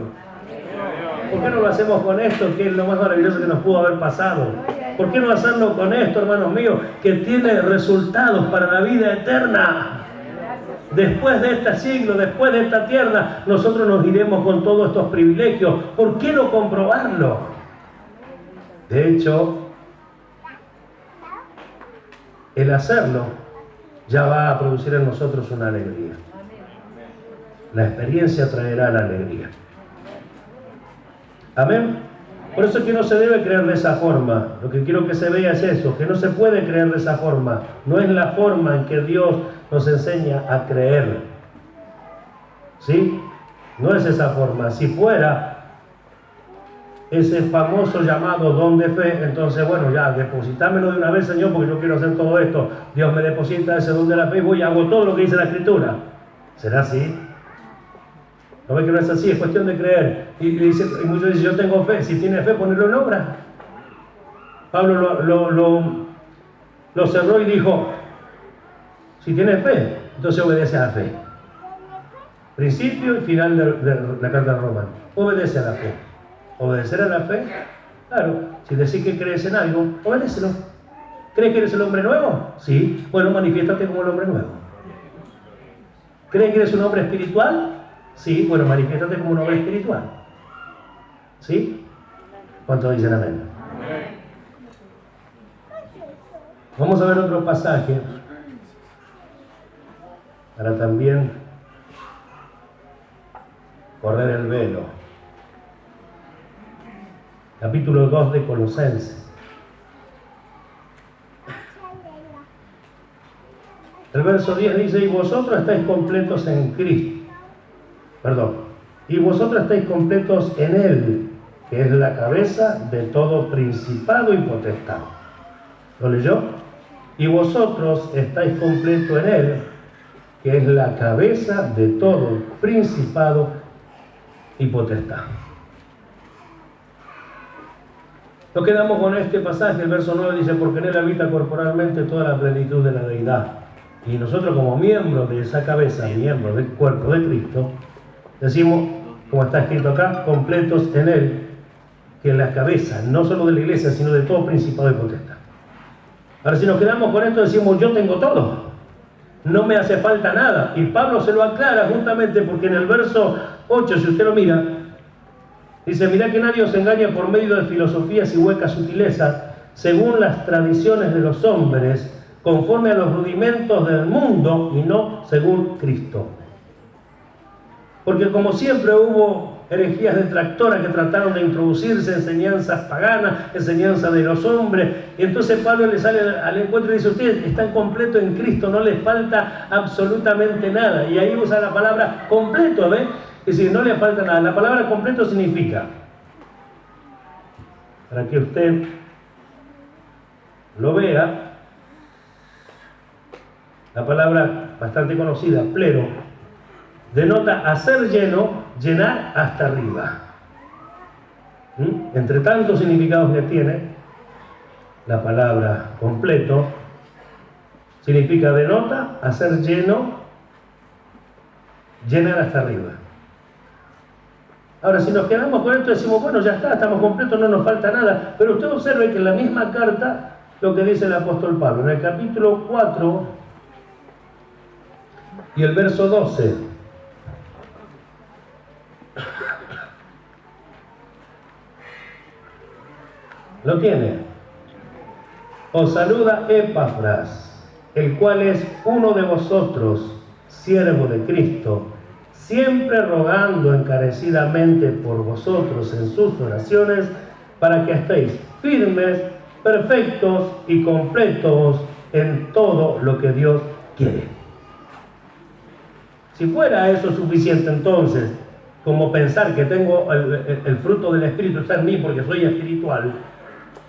¿Por qué no lo hacemos con esto que es lo más maravilloso que nos pudo haber pasado? ¿Por qué no hacerlo con esto, hermanos míos, que tiene resultados para la vida eterna? Después de este siglo, después de esta tierra, nosotros nos iremos con todos estos privilegios. ¿Por qué no comprobarlo? De hecho, el hacerlo ya va a producir en nosotros una alegría. La experiencia traerá la alegría. Amén. Por eso es que no se debe creer de esa forma. Lo que quiero que se vea es eso, que no se puede creer de esa forma. No es la forma en que Dios nos enseña a creer. ¿Sí? No es esa forma. Si fuera ese famoso llamado don de fe, entonces bueno, ya depositámelo de una vez, Señor, porque yo quiero hacer todo esto. Dios me deposita ese don de la fe y voy y hago todo lo que dice la Escritura. ¿Será así? ¿No ve que no es así? Es cuestión de creer. Y muchos dicen, yo tengo fe. Si tiene fe, ponerlo en obra. Pablo lo cerró y dijo, si tiene fe, entonces obedece a la fe. Principio y final de la carta de Romanos. Obedece a la fe. ¿Obedecer a la fe? Claro. Si decís que crees en algo, obedécelo. ¿Crees que eres el hombre nuevo? Sí. Bueno, manifiéstate como el hombre nuevo. ¿Crees que eres un hombre espiritual? Sí. Bueno, manifiéstate como un hombre espiritual. ¿Sí? ¿Cuántos dicen amén? Vamos a ver otro pasaje para también correr el velo. Capítulo 2 de Colosenses. El verso 10 dice, y vosotros estáis completos en Cristo. Perdón. Y vosotros estáis completos en Él, que es la cabeza de todo principado y potestad. ¿Lo leyó? Y vosotros estáis completos en Él, que es la cabeza de todo principado y potestad. Nos quedamos con este pasaje, el verso 9 dice, porque en Él habita corporalmente toda la plenitud de la deidad. Y nosotros como miembros de esa cabeza, miembros del cuerpo de Cristo, decimos, como está escrito acá, completos en Él, que es la cabeza, no solo de la iglesia, sino de todo principado y potestad. Ahora, si nos quedamos con esto, decimos, yo tengo todo, no me hace falta nada. Y Pablo se lo aclara justamente porque en el verso 8, si usted lo mira, dice, mirá que nadie os engaña por medio de filosofías y huecas sutilezas, según las tradiciones de los hombres, conforme a los rudimentos del mundo y no según Cristo. Porque como siempre hubo herejías detractoras que trataron de introducirse enseñanzas paganas, enseñanzas de los hombres, y entonces Pablo le sale al encuentro y dice, ustedes están completos en Cristo, no les falta absolutamente nada. Y ahí usa la palabra completo, ¿ves? Es decir, no le falta nada. La palabra completo significa, para que usted lo vea, la palabra bastante conocida, pleno, denota hacer lleno, llenar hasta arriba. Entre tantos significados que tiene la palabra completo, Significa denota, hacer lleno, llenar hasta arriba. Ahora, si nos quedamos con esto, decimos, bueno, ya está, estamos completos, no nos falta nada. Pero usted observe que en la misma carta, lo que dice el apóstol Pablo, en el capítulo 4 y el verso 12. ¿Lo tiene? Os saluda Epafras, el cual es uno de vosotros, siervo de Cristo, siempre rogando encarecidamente por vosotros en sus oraciones, para que estéis firmes, perfectos y completos en todo lo que Dios quiere. Si fuera eso suficiente entonces, como pensar que tengo el fruto del Espíritu está en mí porque soy espiritual,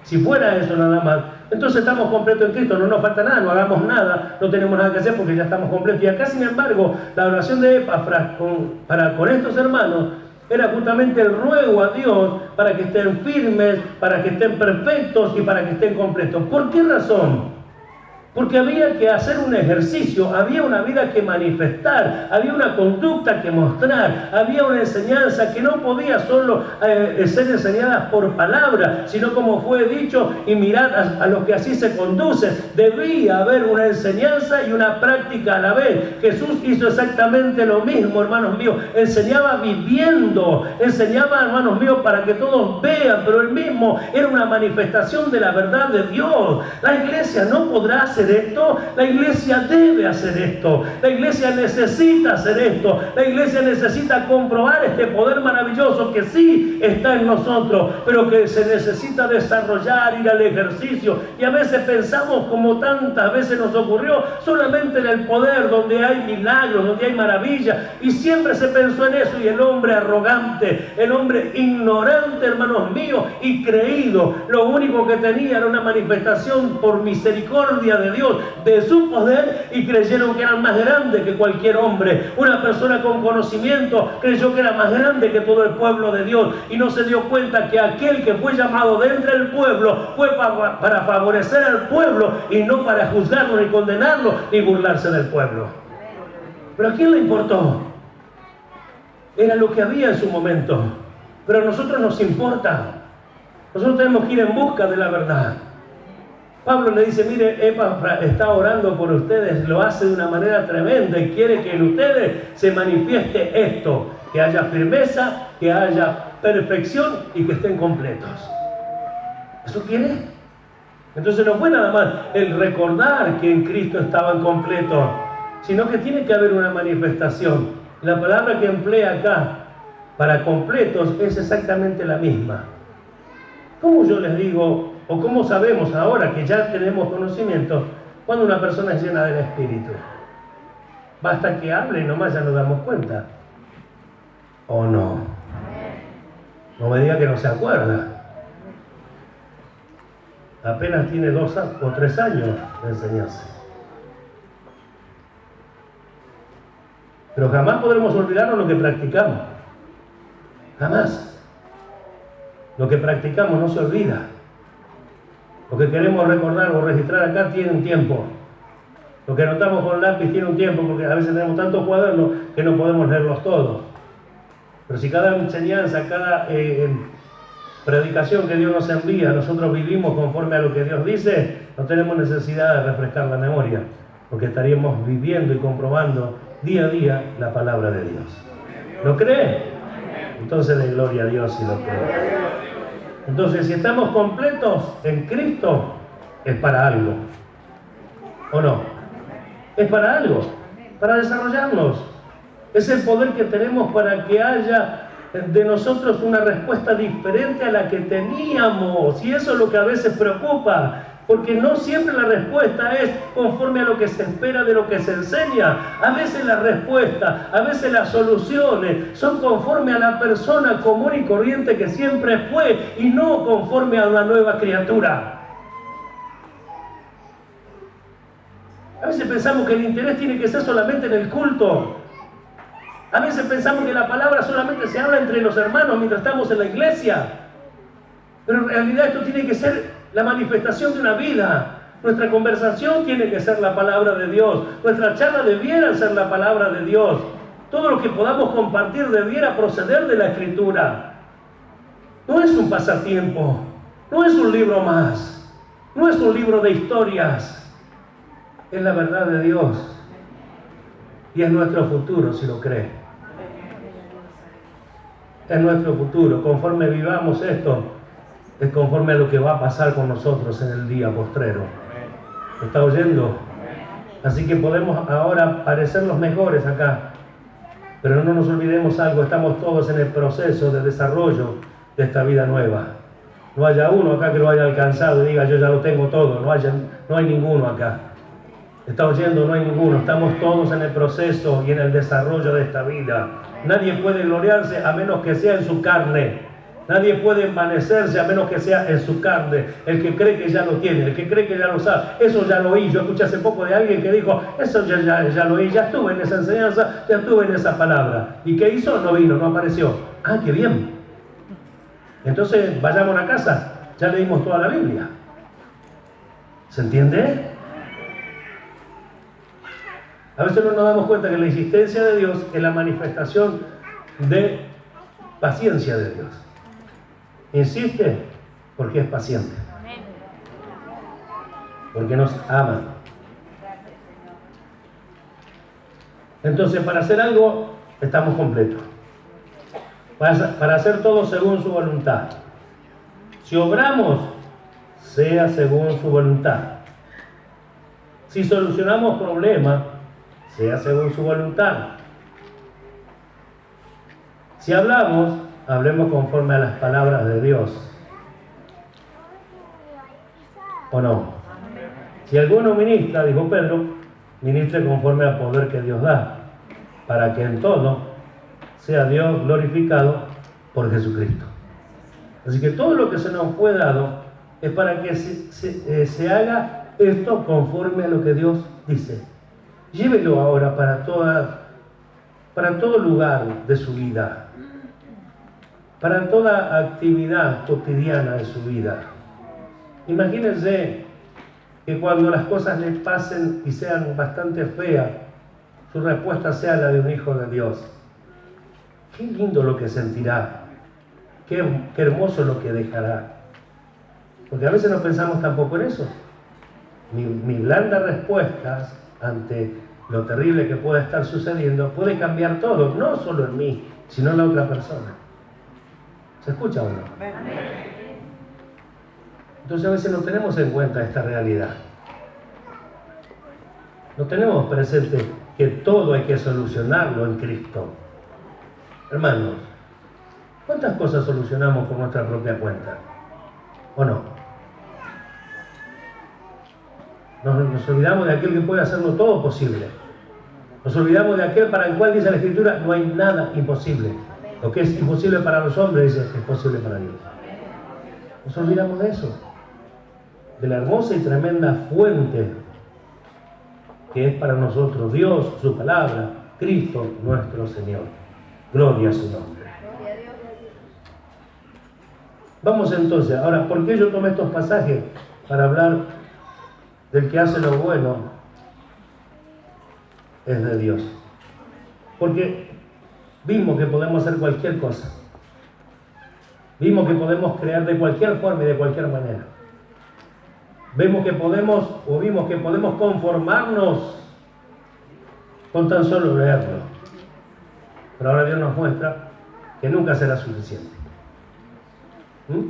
si fuera eso nada más, entonces estamos completos en Cristo, no nos falta nada, no hagamos nada, no tenemos nada que hacer porque ya estamos completos. Y acá, sin embargo, la oración de Epafras con estos hermanos era justamente el ruego a Dios para que estén firmes, para que estén perfectos y para que estén completos. ¿Por qué razón? Porque había que hacer un ejercicio, había una vida que manifestar, había una conducta que mostrar, había una enseñanza que no podía solo ser enseñada por palabra, sino como fue dicho, y mirad a los que así se conducen. Debía haber una enseñanza y una práctica a la vez. Jesús hizo exactamente lo mismo, hermanos míos. Enseñaba viviendo, enseñaba, hermanos míos, para que todos vean, pero él mismo era una manifestación de la verdad de Dios. La iglesia no podrá hacer esto, la iglesia debe hacer esto, la iglesia necesita hacer esto, la iglesia necesita comprobar este poder maravilloso que sí está en nosotros, pero que se necesita desarrollar, ir al ejercicio. Y a veces pensamos, como tantas veces nos ocurrió, solamente en el poder, donde hay milagros, donde hay maravillas, y siempre se pensó en eso. Y el hombre arrogante, el hombre ignorante, hermanos míos, y creído, lo único que tenía era una manifestación por misericordia de Dios, de su poder, y creyeron que eran más grandes que cualquier hombre. Una persona con conocimiento creyó que era más grande que todo el pueblo de Dios, y no se dio cuenta que aquel que fue llamado de entre el pueblo fue para favorecer al pueblo y no para juzgarlo, ni condenarlo, ni burlarse del pueblo. Pero ¿a quién le importó? Era lo que había en su momento. Pero a nosotros nos importa. Nosotros tenemos que ir en busca de la verdad. Pablo le dice, mire, Epafras está orando por ustedes, lo hace de una manera tremenda y quiere que en ustedes se manifieste esto, que haya firmeza, que haya perfección y que estén completos. ¿Eso quiere? Entonces no fue nada más el recordar que en Cristo estaban completos, sino que tiene que haber una manifestación. La palabra que emplea acá para completos es exactamente la misma. ¿Cómo yo les digo, o cómo sabemos ahora que ya tenemos conocimiento, cuando una persona es llena del Espíritu? Basta que hable y nomás ya nos damos cuenta. ¿O no? No me diga que no se acuerda. Apenas tiene 2 o 3 años de enseñanza. Pero jamás podremos olvidarnos lo que practicamos. Jamás. Lo que practicamos no se olvida. Lo que queremos recordar o registrar acá tiene un tiempo. Lo que anotamos con lápiz tiene un tiempo, porque a veces tenemos tantos cuadernos que no podemos leerlos todos. Pero si cada enseñanza, cada predicación que Dios nos envía, nosotros vivimos conforme a lo que Dios dice, no tenemos necesidad de refrescar la memoria, porque estaríamos viviendo y comprobando día a día la palabra de Dios. ¿Lo cree? Entonces de gloria a Dios si lo cree. Entonces, si estamos completos en Cristo, es para algo. ¿O no? Es para algo, para desarrollarnos. Es el poder que tenemos para que haya de nosotros una respuesta diferente a la que teníamos. Y eso es lo que a veces preocupa, porque no siempre la respuesta es conforme a lo que se espera de lo que se enseña. A veces la respuesta, a veces las soluciones son conforme a la persona común y corriente que siempre fue, y no conforme a una nueva criatura. A veces pensamos que el interés tiene que ser solamente en el culto. A veces pensamos que la palabra solamente se habla entre los hermanos mientras estamos en la iglesia. Pero en realidad esto tiene que ser la manifestación de una vida. Nuestra conversación tiene que ser la palabra de Dios. Nuestra charla debiera ser la palabra de Dios. Todo lo que podamos compartir debiera proceder de la Escritura. No es un pasatiempo, no es un libro más, no es un libro de historias. Es la verdad de Dios. Y es nuestro futuro, si lo cree. Es nuestro futuro. Conforme vivamos esto, es conforme a lo que va a pasar con nosotros en el día postrero. ¿Está oyendo? Así que podemos ahora parecer los mejores acá, pero no nos olvidemos algo, estamos todos en el proceso de desarrollo de esta vida nueva. No haya uno acá que lo haya alcanzado y diga yo ya lo tengo todo, no hay ninguno acá. ¿Está oyendo? No hay ninguno, estamos todos en el proceso y en el desarrollo de esta vida. Nadie puede gloriarse a menos que sea en su carne. Nadie puede envanecerse a menos que sea en su carne. El que cree que ya lo tiene, el que cree que ya lo sabe. Eso ya lo oí. Yo escuché hace poco de alguien que dijo, eso ya lo oí, ya estuve en esa enseñanza, ya estuve en esa palabra. ¿Y qué hizo? No vino, no apareció. Ah, qué bien. Entonces, vayamos a casa. Ya leímos toda la Biblia. ¿Se entiende? A veces no nos damos cuenta que la existencia de Dios es la manifestación de paciencia de Dios. Insiste porque es paciente. Porque nos ama. Entonces, para hacer algo, estamos completos. Para hacer todo según su voluntad. Si obramos, sea según su voluntad. Si solucionamos problemas, sea según su voluntad. Si hablamos, hablemos conforme a las palabras de Dios. ¿O no? Si alguno ministra, dijo Pedro, ministre conforme al poder que Dios da, para que en todo sea Dios glorificado por Jesucristo. Así que todo lo que se nos fue dado es para que se haga esto conforme a lo que Dios dice. Llévelo ahora para todo lugar de su vida, para toda actividad cotidiana de su vida. Imagínense que cuando las cosas le pasen y sean bastante feas, su respuesta sea la de un hijo de Dios. Qué lindo lo que sentirá, qué hermoso lo que dejará. Porque a veces no pensamos tampoco en eso. Mi blanda respuesta ante lo terrible que puede estar sucediendo puede cambiar todo, no solo en mí, sino en la otra persona. ¿Se escucha o no? Entonces a veces no tenemos en cuenta esta realidad. No tenemos presente que todo hay que solucionarlo en Cristo. Hermanos, ¿cuántas cosas solucionamos por nuestra propia cuenta? ¿O no? Nos olvidamos de aquel que puede hacerlo todo posible. Nos olvidamos de aquel para el cual dice la Escritura, no hay nada imposible. Lo que es imposible para los hombres, dice, es posible para Dios. Nos olvidamos de eso. De la hermosa y tremenda fuente que es para nosotros Dios, su palabra, Cristo nuestro Señor. Gloria a su nombre. Vamos entonces, ahora, ¿por qué yo tomé estos pasajes? Para hablar del que hace lo bueno es de Dios. Porque vimos que podemos hacer cualquier cosa. Vimos que podemos crear de cualquier forma y de cualquier manera. Vimos que podemos conformarnos con tan solo leerlo. Pero ahora Dios nos muestra que nunca será suficiente,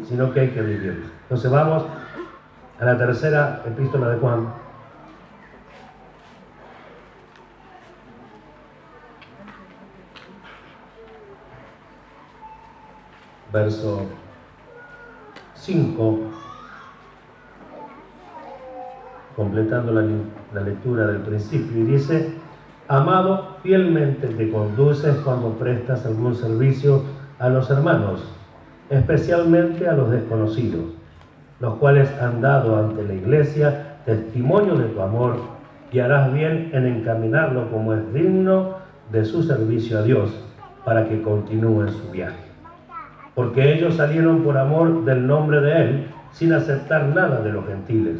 sino que hay que vivirlo. Entonces vamos a la tercera epístola de Juan. Verso 5, completando la lectura del principio, y dice: amado, fielmente te conduces cuando prestas algún servicio a los hermanos, especialmente a los desconocidos, los cuales han dado ante la iglesia testimonio de tu amor, y harás bien en encaminarlo como es digno de su servicio a Dios, para que continúe su viaje. Porque ellos salieron por amor del nombre de Él, sin aceptar nada de los gentiles,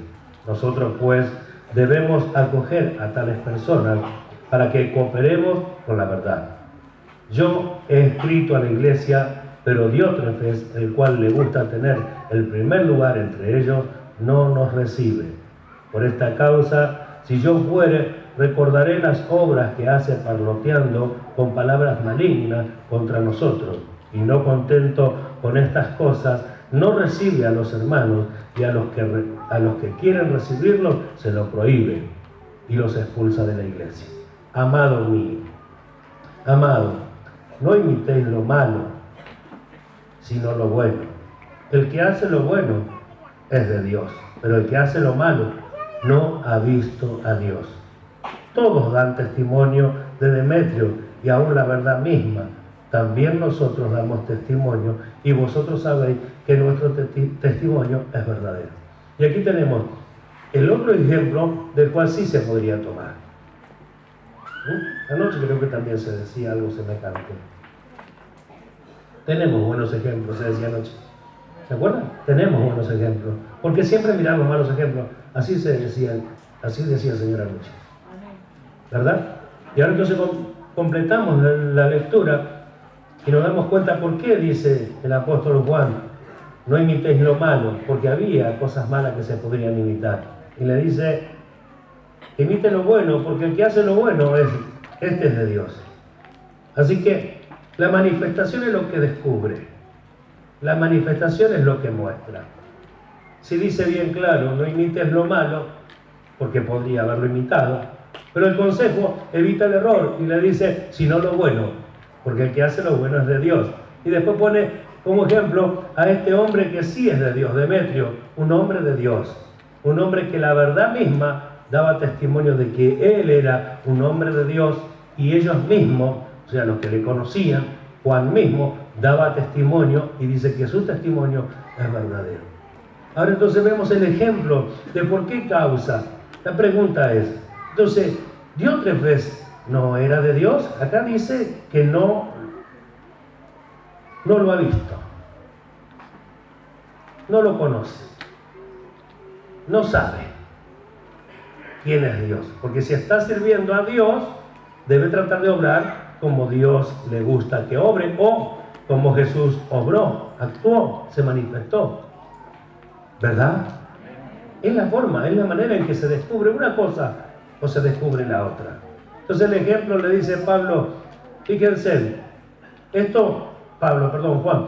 Nosotros pues debemos acoger a tales personas para que cooperemos con la verdad. Yo he escrito a la iglesia, pero Diótrefes, el cual le gusta tener el primer lugar entre ellos, no nos recibe. Por esta causa, si yo fuere, recordaré las obras que hace parloteando con palabras malignas contra nosotros, y no contento con estas cosas, no recibe a los hermanos, y a los que quieren recibirlos se lo prohíbe y los expulsa de la iglesia. Amado mío, amado, no imitéis lo malo, sino lo bueno. El que hace lo bueno es de Dios, pero el que hace lo malo no ha visto a Dios. Todos dan testimonio de Demetrio, y aún la verdad misma. También nosotros damos testimonio, y vosotros sabéis que nuestro testimonio es verdadero. Y aquí tenemos el otro ejemplo del cual sí se podría tomar. Anoche creo que también se decía algo semejante. Tenemos buenos ejemplos, se decía anoche. ¿Se acuerdan? Tenemos buenos ejemplos. Porque siempre miramos malos ejemplos. Así decía el Señor anoche. ¿Verdad? Y ahora entonces completamos la lectura y nos damos cuenta por qué dice el apóstol Juan: no imitéis lo malo, porque había cosas malas que se podrían imitar. Y le dice: imite lo bueno, porque el que hace lo bueno es de Dios. Así que la manifestación es lo que descubre. La manifestación es lo que muestra. Si dice bien claro, no imites lo malo, porque podría haberlo imitado, pero el consejo evita el error y le dice, sino lo bueno, porque el que hace lo bueno es de Dios. Y después pone como ejemplo a este hombre que sí es de Dios, Demetrio, un hombre de Dios, un hombre que la verdad misma daba testimonio de que él era un hombre de Dios, y ellos mismos, o sea, los que le conocían, Juan mismo daba testimonio y dice que su testimonio es verdadero. Ahora entonces vemos el ejemplo de por qué causa. La pregunta es, entonces, Diótrefes no era de Dios. Acá dice que no lo ha visto, no lo conoce, no sabe quién es Dios, porque si está sirviendo a Dios, debe tratar de obrar como Dios le gusta que obre, o como Jesús obró, actuó, se manifestó, ¿verdad? Es la forma, es la manera en que se descubre una cosa o se descubre la otra. Entonces el ejemplo le dice Pablo, fíjense, Juan,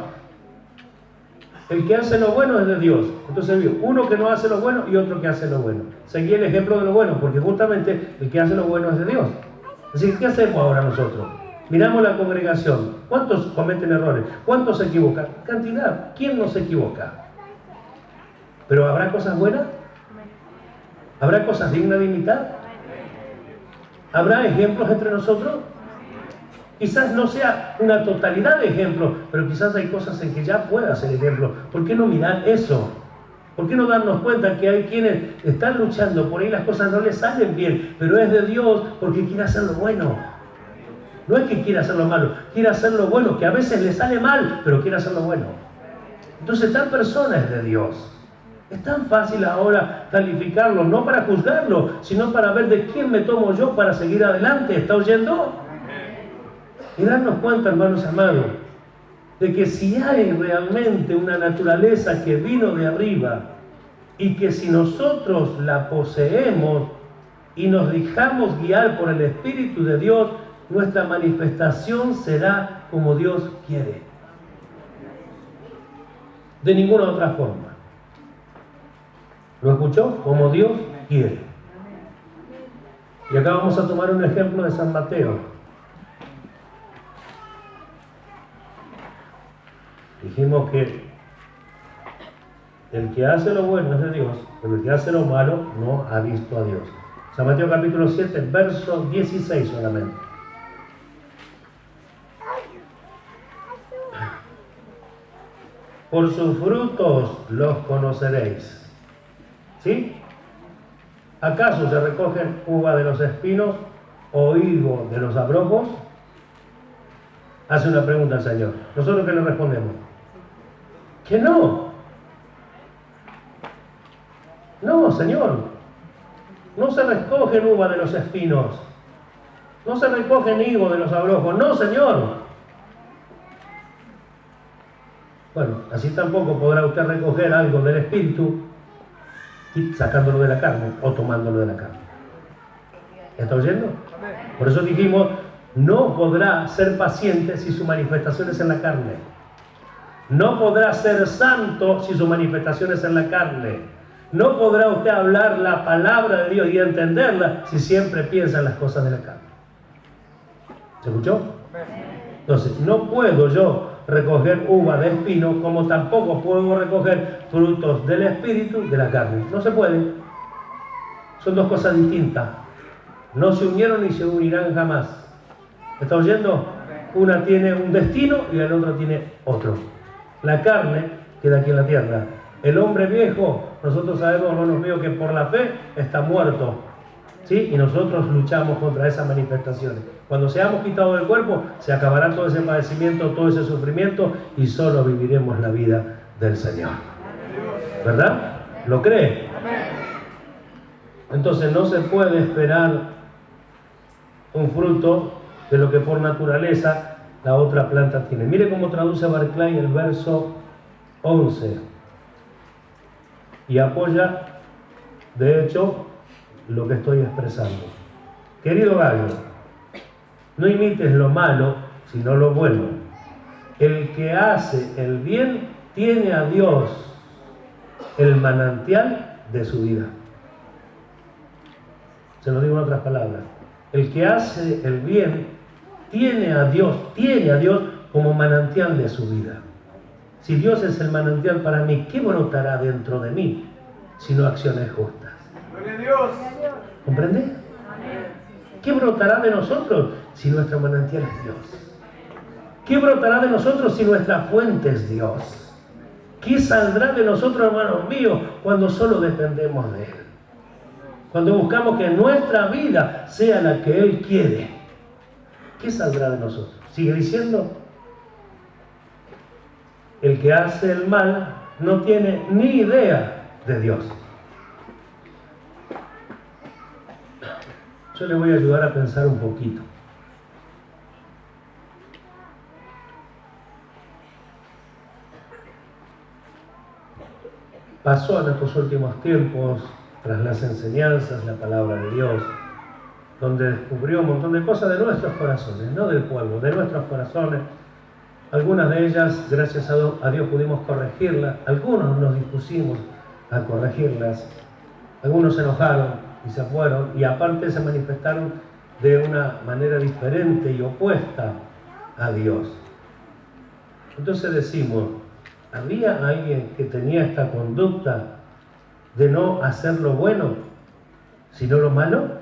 el que hace lo bueno es de Dios. Entonces vio uno que no hace lo bueno y otro que hace lo bueno. Seguí el ejemplo de lo bueno, porque justamente el que hace lo bueno es de Dios. Así que, ¿qué hacemos ahora nosotros? Miramos la congregación. ¿Cuántos cometen errores? ¿Cuántos se equivocan? Cantidad. ¿Quién no se equivoca? ¿Pero habrá cosas buenas? ¿Habrá cosas dignas de imitar? ¿Habrá ejemplos entre nosotros? Quizás no sea una totalidad de ejemplos, pero quizás hay cosas en que ya pueda ser ejemplo. ¿Por qué no mirar eso? ¿Por qué no darnos cuenta que hay quienes están luchando, por ahí las cosas no les salen bien, pero es de Dios porque quiere hacer lo bueno? No es que quiera hacer lo malo, quiere hacer lo bueno, que a veces le sale mal, pero quiere hacer lo bueno. Entonces tal persona es de Dios. Es tan fácil ahora calificarlo, no para juzgarlo, sino para ver de quién me tomo yo para seguir adelante. ¿Está oyendo? Y darnos cuenta, hermanos amados, de que si hay realmente una naturaleza que vino de arriba y que si nosotros la poseemos y nos dejamos guiar por el Espíritu de Dios, nuestra manifestación será como Dios quiere. De ninguna otra forma. ¿Lo escuchó? Como Dios quiere. Y acá vamos a tomar un ejemplo de San Mateo. Dijimos que el que hace lo bueno es de Dios, pero el que hace lo malo no ha visto a Dios. San Mateo capítulo 7, verso 16 solamente. Por sus frutos los conoceréis. ¿Sí? ¿Acaso se recogen uva de los espinos o higo de los abrojos? Hace una pregunta al Señor. ¿Nosotros qué le respondemos? Que no. No, Señor. No se recogen uvas de los espinos. No se recogen higos de los abrojos. No, Señor. Bueno, así tampoco podrá usted recoger algo del Espíritu y sacándolo de la carne o tomándolo de la carne. ¿Está oyendo? Por eso dijimos, no podrá ser paciente si su manifestación es en la carne. No podrá ser santo si su manifestación es en la carne. No podrá usted hablar la palabra de Dios y entenderla si siempre piensa en las cosas de la carne. ¿Se escuchó? Entonces, no puedo yo recoger uva de espino, como tampoco puedo recoger frutos del espíritu de la carne. No se puede. Son dos cosas distintas. No se unieron ni se unirán jamás. ¿Está oyendo? Una tiene un destino y el otro tiene otro. La carne queda aquí en la tierra. El hombre viejo, nosotros sabemos, hermanos míos, que por la fe está muerto. ¿Sí? Y nosotros luchamos contra esas manifestaciones. Cuando seamos quitados del cuerpo, se acabará todo ese padecimiento, todo ese sufrimiento y solo viviremos la vida del Señor. ¿Verdad? ¿Lo cree? Entonces no se puede esperar un fruto de lo que por naturaleza la otra planta tiene. Mire cómo traduce Barclay el verso 11 y apoya, de hecho, lo que estoy expresando. Querido gallo, no imites lo malo, sino lo bueno. El que hace el bien tiene a Dios, el manantial de su vida. Se lo digo en otras palabras. El que hace el bien tiene a Dios como manantial de su vida. Si Dios es el manantial para mí, ¿qué brotará dentro de mí sino acciones justas? ¡Gloria a Dios! ¿Comprende? ¿Qué brotará de nosotros si nuestro manantial es Dios? ¿Qué brotará de nosotros si nuestra fuente es Dios? ¿Qué saldrá de nosotros, hermanos míos, cuando solo dependemos de Él? Cuando buscamos que nuestra vida sea la que Él quiere. ¿Qué saldrá de nosotros? Sigue diciendo, el que hace el mal no tiene ni idea de Dios. Yo le voy a ayudar a pensar un poquito. Pasó en estos últimos tiempos, tras las enseñanzas, la palabra de Dios, donde descubrió un montón de cosas de nuestros corazones, no del pueblo, de nuestros corazones. Algunas de ellas, gracias a Dios, pudimos corregirlas. Algunos nos dispusimos a corregirlas. Algunos se enojaron y se fueron, y aparte se manifestaron de una manera diferente y opuesta a Dios. Entonces decimos, ¿había alguien que tenía esta conducta de no hacer lo bueno, sino lo malo?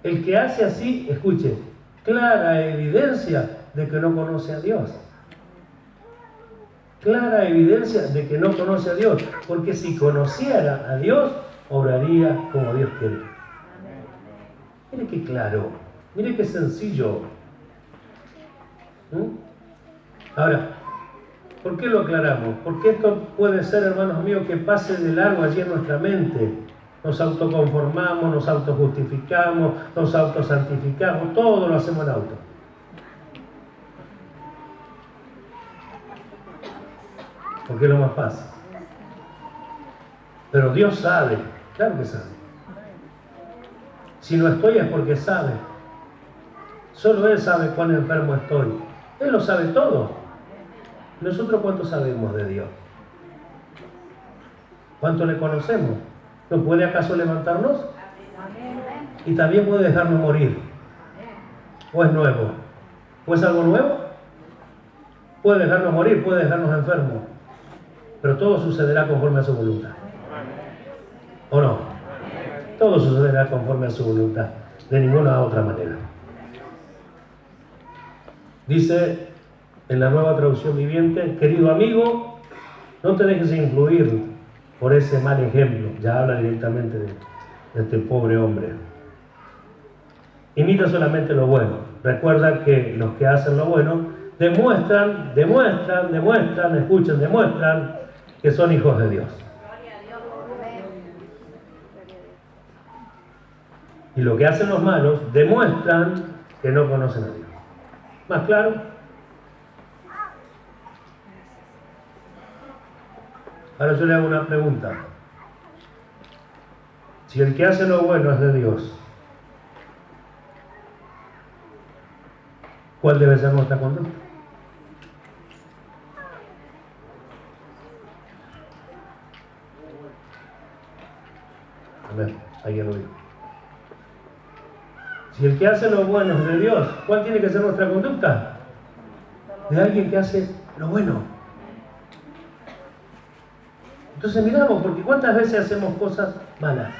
El que hace así, escuche, clara evidencia de que no conoce a Dios. Clara evidencia de que no conoce a Dios, porque si conociera a Dios, obraría como Dios quiere. Mire qué claro, mire qué sencillo. Ahora, ¿por qué lo aclaramos? Porque esto puede ser, hermanos míos, que pase de largo allí en nuestra mente. Nos autoconformamos, nos autojustificamos, nos autosantificamos, todo lo hacemos en auto. Porque es lo más fácil. Pero Dios sabe, claro que sabe. Si no estoy es porque sabe. Solo Él sabe cuán enfermo estoy. Él lo sabe todo. ¿Nosotros cuánto sabemos de Dios? ¿Cuánto le conocemos? ¿No puede acaso levantarnos? Y también puede dejarnos morir. ¿O es nuevo? ¿O es algo nuevo? Puede dejarnos morir, puede dejarnos enfermos. Pero todo sucederá conforme a su voluntad. ¿O no? Todo sucederá conforme a su voluntad. De ninguna otra manera. Dice en la Nueva Traducción Viviente, querido amigo, no te dejes influir por ese mal ejemplo. Ya habla directamente de este pobre hombre. Imita solamente lo bueno. Recuerda que los que hacen lo bueno demuestran que son hijos de Dios. Y lo que hacen los malos demuestran que no conocen a Dios. ¿Más claro? Ahora yo le hago una pregunta. Si el que hace lo bueno es de Dios, ¿cuál debe ser nuestra conducta? A ver, alguien lo dijo. Si el que hace lo bueno es de Dios, ¿cuál tiene que ser nuestra conducta? De alguien que hace lo bueno. Entonces miramos, porque ¿cuántas veces hacemos cosas malas?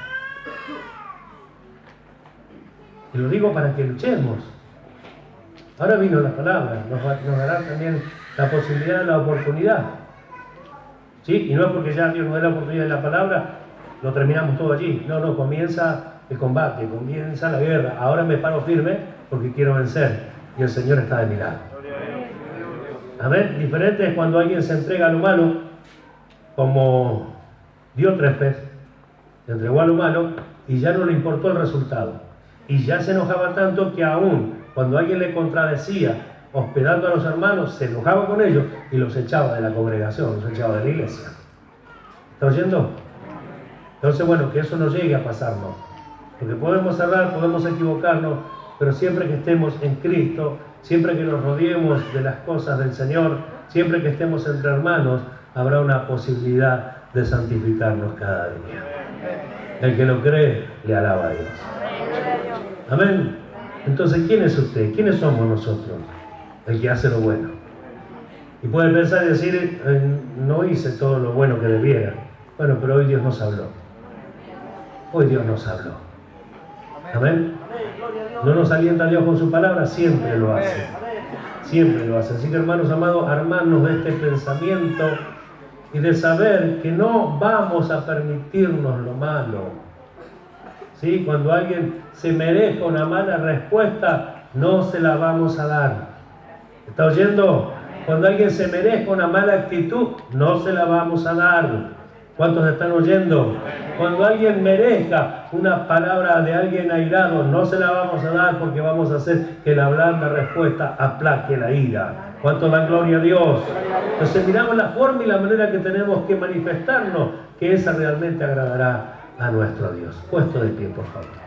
Y lo digo para que luchemos. Ahora vino la palabra, nos dará también la posibilidad, la oportunidad. ¿Sí? Y no es porque ya Dios nos dé la oportunidad de la palabra, lo terminamos todo allí. No, no, comienza el combate, comienza la guerra. Ahora me paro firme porque quiero vencer. Y el Señor está de mi lado. Amén. Diferente es cuando alguien se entrega a lo malo, como Diótrefes, se entregó a lo malo y ya no le importó el resultado. Y ya se enojaba tanto que aún cuando alguien le contradecía, hospedando a los hermanos, se enojaba con ellos y los echaba de la congregación, los echaba de la iglesia. ¿Está oyendo? Entonces, bueno, que eso no llegue a pasarnos. Porque podemos errar, podemos equivocarnos, pero siempre que estemos en Cristo, siempre que nos rodeemos de las cosas del Señor, siempre que estemos entre hermanos, habrá una posibilidad de santificarnos cada día. El que lo cree, le alaba a Dios. Amén. Entonces, ¿quién es usted? ¿Quiénes somos nosotros? El que hace lo bueno. Y puede pensar y decir, no hice todo lo bueno que debiera. Bueno, pero hoy Dios nos habló. Hoy Dios nos habló. Amén. ¿No nos alienta Dios con su palabra? Siempre lo hace. Siempre lo hace. Así que, hermanos amados, armarnos de este pensamiento y de saber que no vamos a permitirnos lo malo. ¿Sí? Cuando alguien se merezca una mala respuesta, no se la vamos a dar. ¿Está oyendo? Cuando alguien se merezca una mala actitud, no se la vamos a dar. ¿Cuántos están oyendo? Cuando alguien merezca una palabra de alguien airado, no se la vamos a dar porque vamos a hacer que la blanda respuesta aplaque la ira. ¿Cuántos dan gloria a Dios? Entonces miramos la forma y la manera que tenemos que manifestarnos, que esa realmente agradará a nuestro Dios. Puesto de pie, por favor.